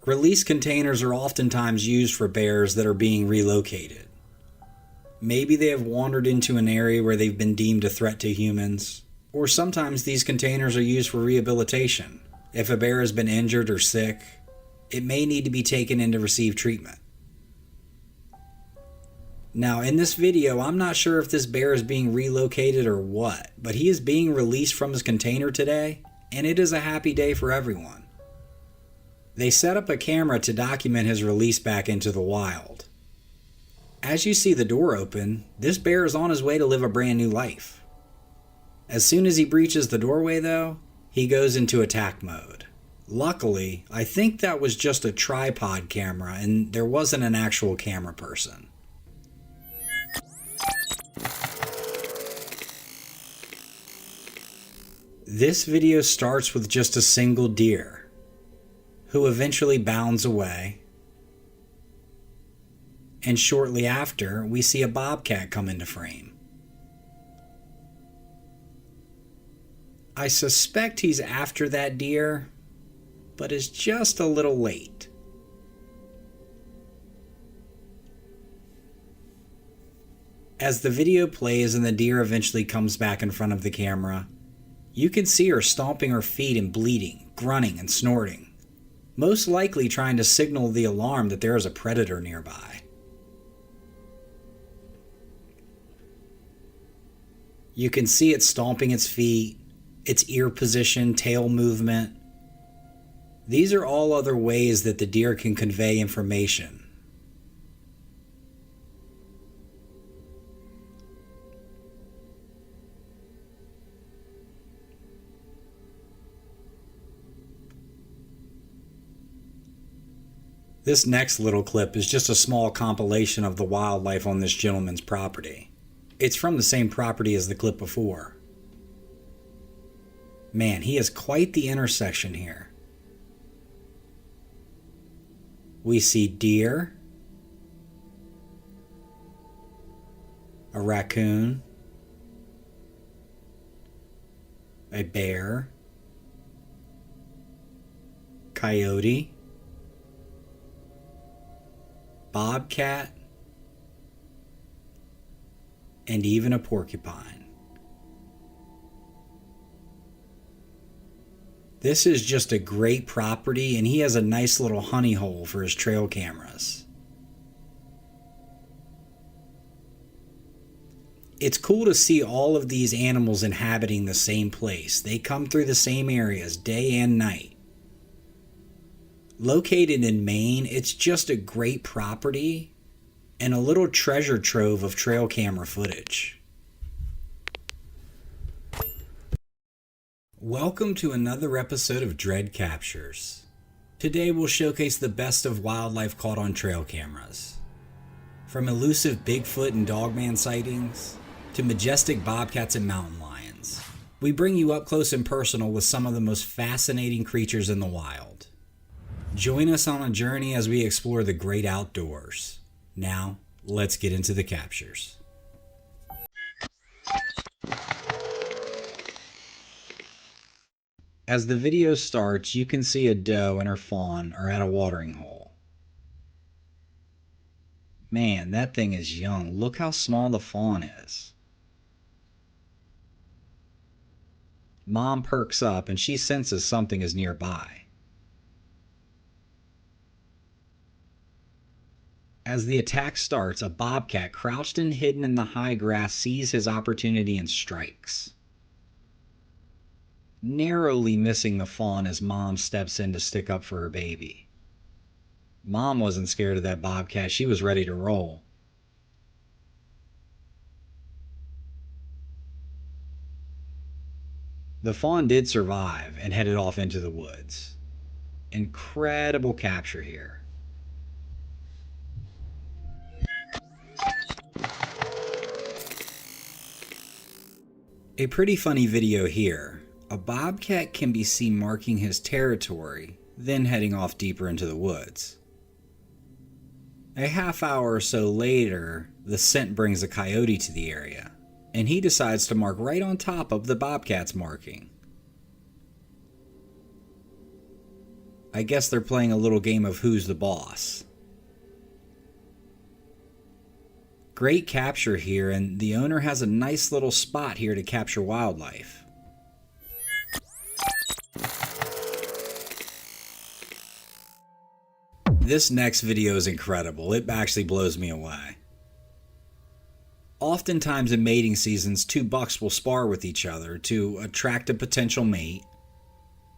Release containers are oftentimes used for bears that are being relocated. Maybe they have wandered into an area where they've been deemed a threat to humans, or sometimes these containers are used for rehabilitation. If a bear has been injured or sick, it may need to be taken in to receive treatment. Now, in this video, I'm not sure if this bear is being relocated or what, but he is being released from his container today, and it is a happy day for everyone. They set up a camera to document his release back into the wild. As you see the door open, this bear is on his way to live a brand new life. As soon as he breaches the doorway though, he goes into attack mode. Luckily, I think that was just a tripod camera and there wasn't an actual camera person. This video starts with just a single deer, who eventually bounds away. And shortly after, we see a bobcat come into frame. I suspect he's after that deer, but is just a little late. As the video plays and the deer eventually comes back in front of the camera, you can see her stomping her feet and bleating, grunting and snorting, most likely trying to signal the alarm that there is a predator nearby. You can see it stomping its feet, its ear position, tail movement. These are all other ways that the deer can convey information. This next little clip is just a small compilation of the wildlife on this gentleman's property. It's from the same property as the clip before. Man, he has quite the intersection here. We see deer, a raccoon, a bear, coyote, bobcat, and even a porcupine. This is just a great property, and he has a nice little honey hole for his trail cameras. It's cool to see all of these animals inhabiting the same place. They come through the same areas day and night. Located in Maine, it's just a great property and a little treasure trove of trail camera footage. Welcome to another episode of Dread Captures. Today we'll showcase the best of wildlife caught on trail cameras. From elusive Bigfoot and Dogman sightings to majestic bobcats and mountain lions, we bring you up close and personal with some of the most fascinating creatures in the wild. Join us on a journey as we explore the great outdoors. Now, let's get into the captures. As the video starts, you can see a doe and her fawn are at a watering hole. Man, that thing is young. Look how small the fawn is. Mom perks up and she senses something is nearby. As the attack starts, a bobcat crouched and hidden in the high grass sees his opportunity and strikes, narrowly missing the fawn as Mom steps in to stick up for her baby. Mom wasn't scared of that bobcat, she was ready to roll. The fawn did survive and headed off into the woods. Incredible capture here. A pretty funny video here. A bobcat can be seen marking his territory, then heading off deeper into the woods. A half hour or so later, the scent brings a coyote to the area, and he decides to mark right on top of the bobcat's marking. I guess they're playing a little game of who's the boss. Great capture here, and the owner has a nice little spot here to capture wildlife. This next video is incredible. It actually blows me away. Oftentimes in mating seasons, two bucks will spar with each other to attract a potential mate,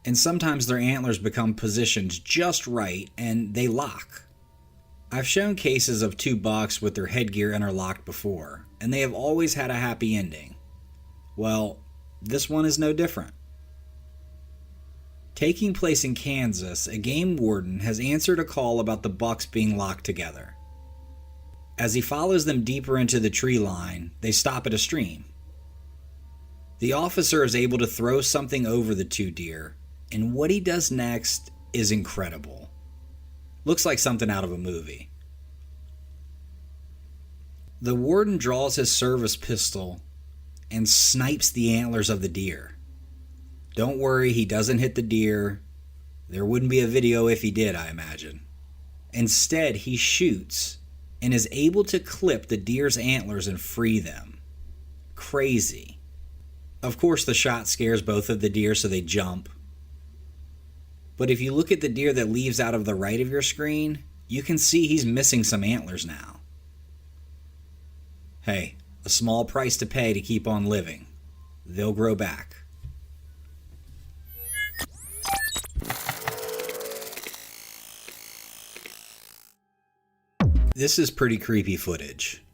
and sometimes their antlers become positioned just right and they lock. I've shown cases of two bucks with their headgear interlocked before, and they have always had a happy ending. Well, this one is no different. Taking place in Kansas, a game warden has answered a call about the bucks being locked together. As he follows them deeper into the tree line, they stop at a stream. The officer is able to throw something over the two deer, and what he does next is incredible. Looks like something out of a movie. The warden draws his service pistol and snipes the antlers of the deer. Don't worry, he doesn't hit the deer. There wouldn't be a video if he did, I imagine. Instead, he shoots and is able to clip the deer's antlers and free them. Crazy. Of course, the shot scares both of the deer, so they jump. But if you look at the deer that leaves out of the right of your screen, you can see he's missing some antlers now. Hey, a small price to pay to keep on living. They'll grow back. This is pretty creepy footage.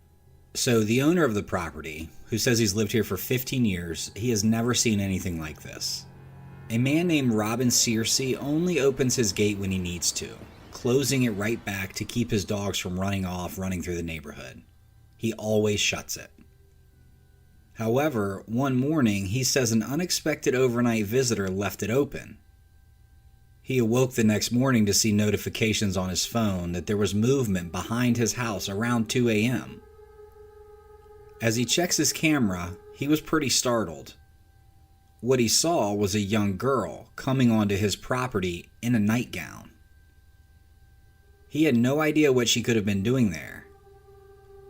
So the owner of the property, who says he's lived here for 15 years, he has never seen anything like this. A man named Robin Searcy only opens his gate when he needs to, closing it right back to keep his dogs from running through the neighborhood. He always shuts it. However, one morning he says an unexpected overnight visitor left it open. He awoke the next morning to see notifications on his phone that there was movement behind his house around 2 a.m. As he checks his camera, he was pretty startled. What he saw was a young girl coming onto his property in a nightgown. He had no idea what she could have been doing there.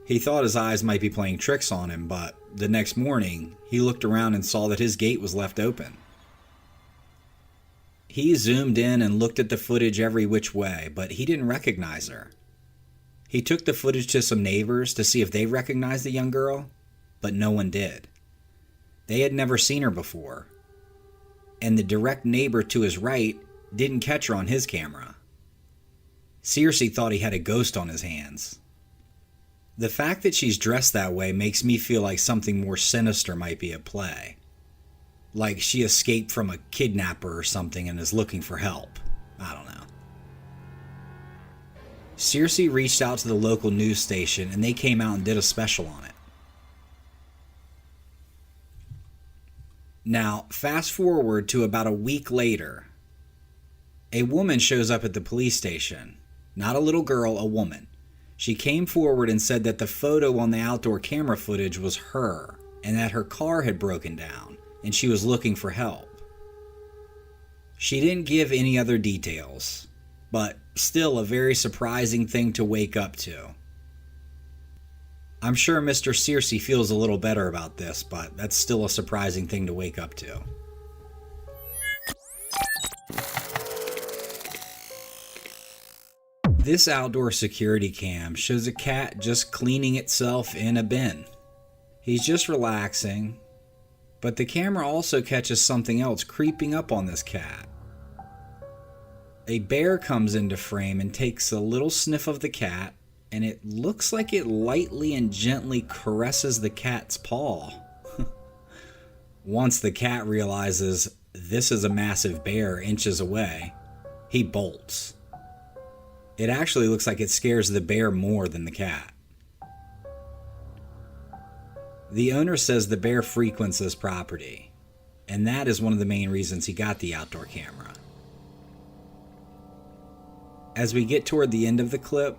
He thought his eyes might be playing tricks on him, but the next morning, he looked around and saw that his gate was left open. He zoomed in and looked at the footage every which way, but he didn't recognize her. He took the footage to some neighbors to see if they recognized the young girl, but no one did. They had never seen her before, and the direct neighbor to his right didn't catch her on his camera. Searcy thought he had a ghost on his hands. The fact that she's dressed that way makes me feel like something more sinister might be at play. Like she escaped from a kidnapper or something and is looking for help. I don't know. Searcy reached out to the local news station and they came out and did a special on it. Now, fast forward to about a week later. A woman shows up at the police station. Not a little girl, a woman. She came forward and said that the photo on the outdoor camera footage was her and that her car had broken down and she was looking for help. She didn't give any other details, but still a very surprising thing to wake up to. I'm sure Mr. Searcy feels a little better about this, but that's still a surprising thing to wake up to. This outdoor security cam shows a cat just cleaning itself in a bin. He's just relaxing, but the camera also catches something else creeping up on this cat. A bear comes into frame and takes a little sniff of the cat, and it looks like it lightly and gently caresses the cat's paw. Once the cat realizes this is a massive bear inches away, he bolts. It actually looks like it scares the bear more than the cat. The owner says the bear frequents this property, and that is one of the main reasons he got the outdoor camera. As we get toward the end of the clip,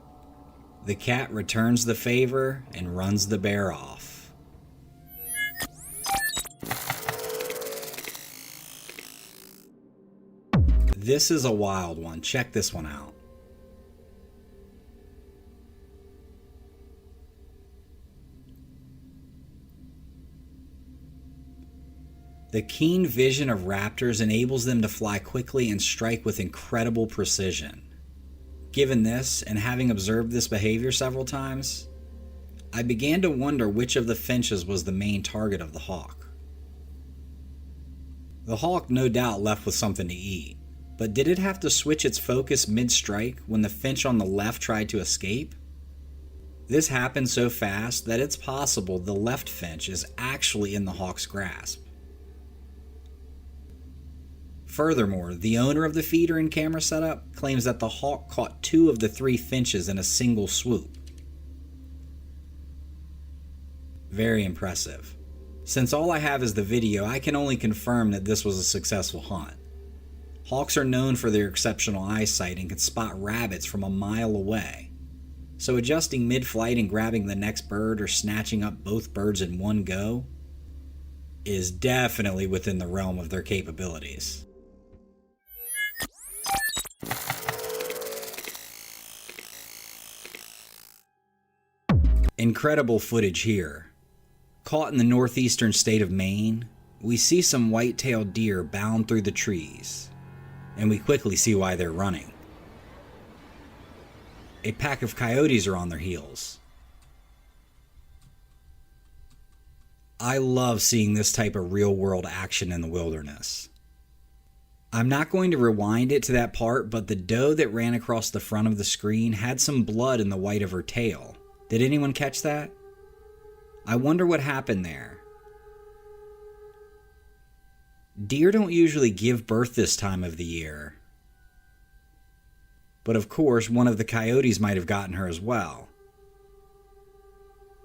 the cat returns the favor and runs the bear off. This is a wild one. Check this one out. The keen vision of raptors enables them to fly quickly and strike with incredible precision. Given this, and having observed this behavior several times, I began to wonder which of the finches was the main target of the hawk. The hawk no doubt left with something to eat, but did it have to switch its focus mid-strike when the finch on the left tried to escape? This happened so fast that it's possible the left finch is actually in the hawk's grasp. Furthermore, the owner of the feeder and camera setup claims that the hawk caught 2 of the 3 finches in a single swoop. Very impressive. Since all I have is the video, I can only confirm that this was a successful hunt. Hawks are known for their exceptional eyesight and can spot rabbits from a mile away. So adjusting mid-flight and grabbing the next bird or snatching up both birds in one go is definitely within the realm of their capabilities. Incredible footage here. Caught in the northeastern state of Maine, we see some white-tailed deer bound through the trees, and we quickly see why they're running. A pack of coyotes are on their heels. I love seeing this type of real-world action in the wilderness. I'm not going to rewind it to that part, but the doe that ran across the front of the screen had some blood in the white of her tail. Did anyone catch that? I wonder what happened there. Deer don't usually give birth this time of the year. But of course, one of the coyotes might have gotten her as well.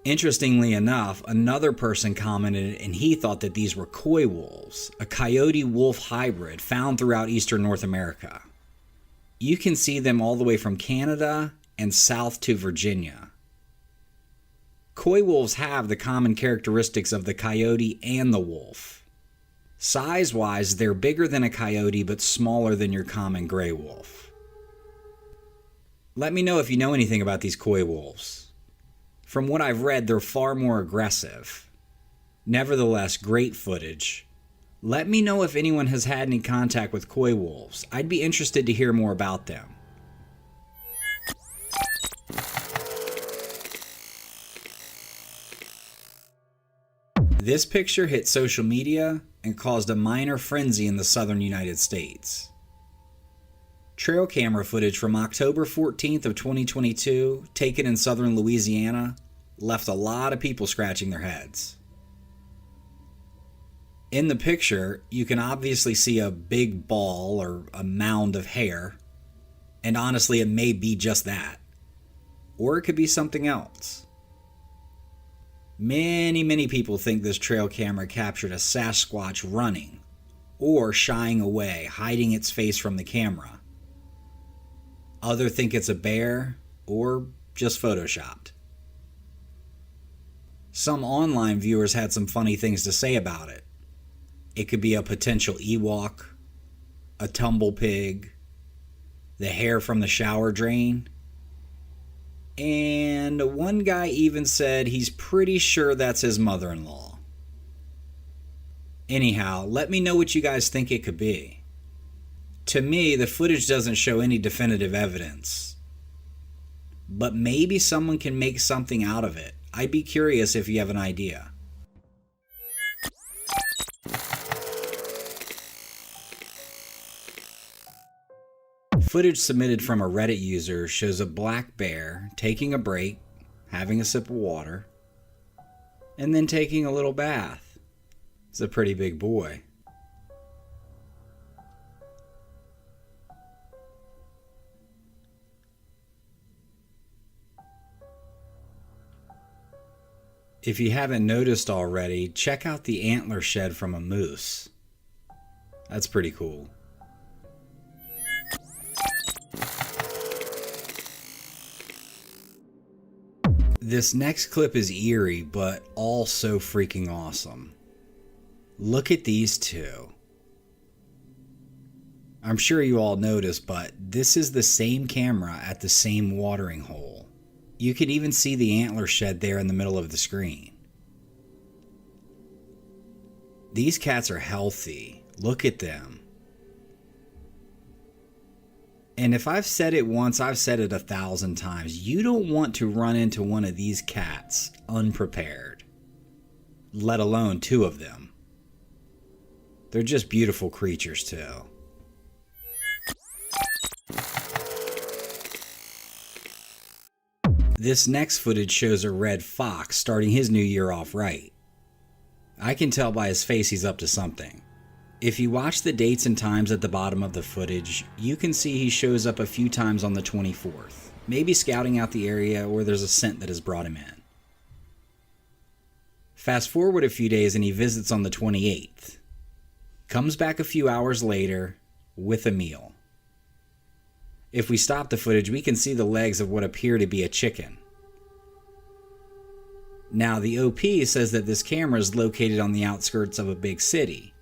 Interestingly enough, another person commented and he thought that these were coy wolves, a coyote-wolf hybrid found throughout eastern North America. You can see them all the way from Canada and south to Virginia. Coy wolves have the common characteristics of the coyote and the wolf. Size-wise, they're bigger than a coyote but smaller than your common gray wolf. Let me know if you know anything about these coy wolves. From what I've read, they're far more aggressive. Nevertheless, great footage. Let me know if anyone has had any contact with coy wolves. I'd be interested to hear more about them. This picture hit social media and caused a minor frenzy in the southern United States. Trail camera footage from October 14th of 2022, taken in southern Louisiana, left a lot of people scratching their heads. In the picture, you can obviously see a big ball or a mound of hair, and honestly, it may be just that. Or it could be something else. Many people think this trail camera captured a Sasquatch running, or shying away, hiding its face from the camera. Others think it's a bear, or just photoshopped. Some online viewers had some funny things to say about it. It could be a potential Ewok, a tumble pig, the hair from the shower drain, and one guy even said he's pretty sure that's his mother-in-law. Anyhow, let me know what you guys think it could be. To me, the footage doesn't show any definitive evidence, but maybe someone can make something out of it. I'd be curious if you have an idea. Footage submitted from a Reddit user shows a black bear taking a break, having a sip of water, and then taking a little bath. It's a pretty big boy. If you haven't noticed already, check out the antler shed from a moose. That's pretty cool. This next clip is eerie, but also freaking awesome. Look at these two. I'm sure you all noticed, but this is the same camera at the same watering hole. You can even see the antler shed there in the middle of the screen. These cats are healthy. Look at them. And if I've said it once, I've said it 1,000 times. You don't want to run into one of these cats unprepared, let alone two of them. They're just beautiful creatures too. This next footage shows a red fox starting his new year off right. I can tell by his face he's up to something. If you watch the dates and times at the bottom of the footage, you can see he shows up a few times on the 24th, maybe scouting out the area or there's a scent that has brought him in. Fast forward a few days and he visits on the 28th. Comes back a few hours later with a meal. If we stop the footage, we can see the legs of what appear to be a chicken. Now, the OP says that this camera is located on the outskirts of a big city.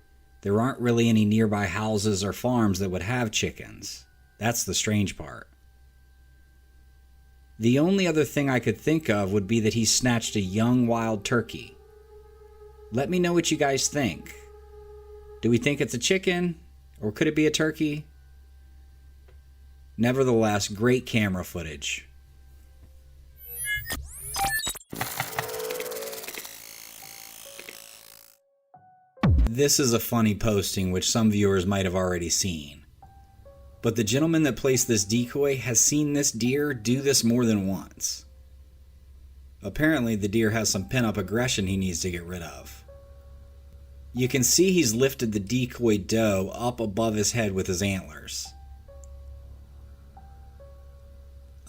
There aren't really any nearby houses or farms that would have chickens. That's the strange part. The only other thing I could think of would be that he snatched a young wild turkey. Let me know what you guys think. Do we think it's a chicken, or could it be a turkey? Nevertheless, great camera footage. This is a funny posting which some viewers might have already seen. But the gentleman that placed this decoy has seen this deer do this more than once. Apparently the deer has some pent-up aggression he needs to get rid of. You can see he's lifted the decoy doe up above his head with his antlers.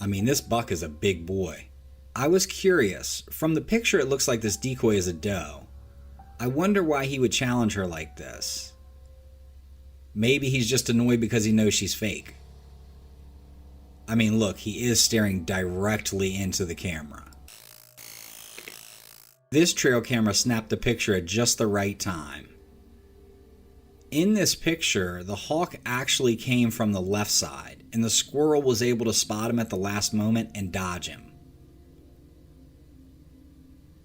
I mean, this buck is a big boy. I was curious. From the picture, it looks like this decoy is a doe. I wonder why he would challenge her like this. Maybe he's just annoyed because he knows she's fake. I mean, look, he is staring directly into the camera. This trail camera snapped a picture at just the right time. In this picture, the hawk actually came from the left side, and the squirrel was able to spot him at the last moment and dodge him.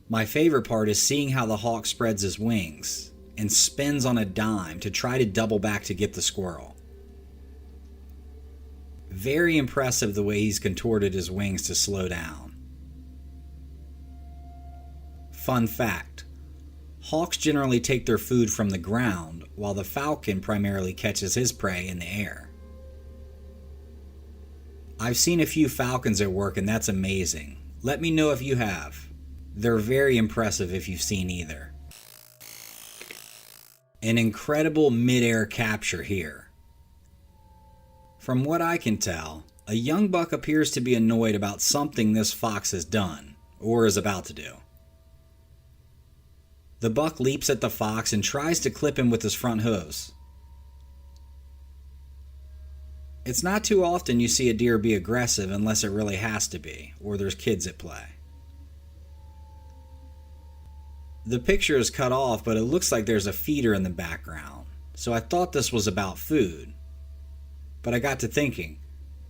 My favorite part is seeing how the hawk spreads his wings and spins on a dime to try to double back to get the squirrel. Very impressive the way he's contorted his wings to slow down. Fun fact, hawks generally take their food from the ground, while the falcon primarily catches his prey in the air. I've seen a few falcons at work and that's amazing. Let me know if you have. They're very impressive if you've seen either. An incredible mid-air capture here. From what I can tell, a young buck appears to be annoyed about something this fox has done, or is about to do. The buck leaps at the fox and tries to clip him with his front hooves. It's not too often you see a deer be aggressive unless it really has to be, or there's kids at play. The picture is cut off, but it looks like there's a feeder in the background, so I thought this was about food. But I got to thinking,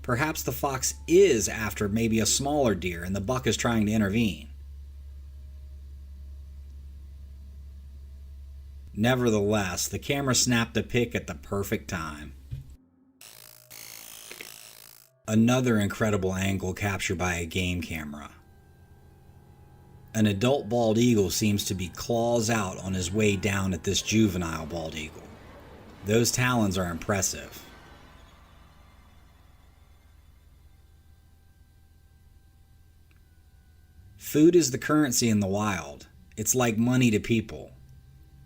perhaps the fox is after maybe a smaller deer and the buck is trying to intervene. Nevertheless, the camera snapped a pic at the perfect time. Another incredible angle captured by a game camera. An adult bald eagle seems to be claws out on his way down at this juvenile bald eagle. Those talons are impressive. Food is the currency in the wild. It's like money to people.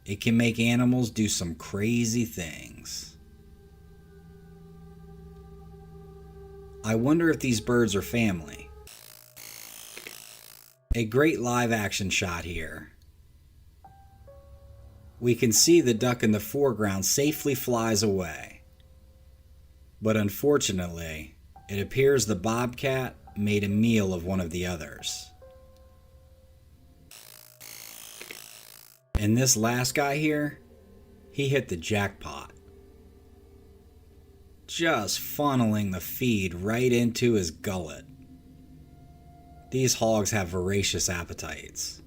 It can make animals do some crazy things. I wonder if these birds are family. A great live action shot here. We can see the duck in the foreground safely flies away. But unfortunately, it appears the bobcat made a meal of one of the others. And this last guy here, he hit the jackpot. Just funneling the feed right into his gullet. These hogs have voracious appetites.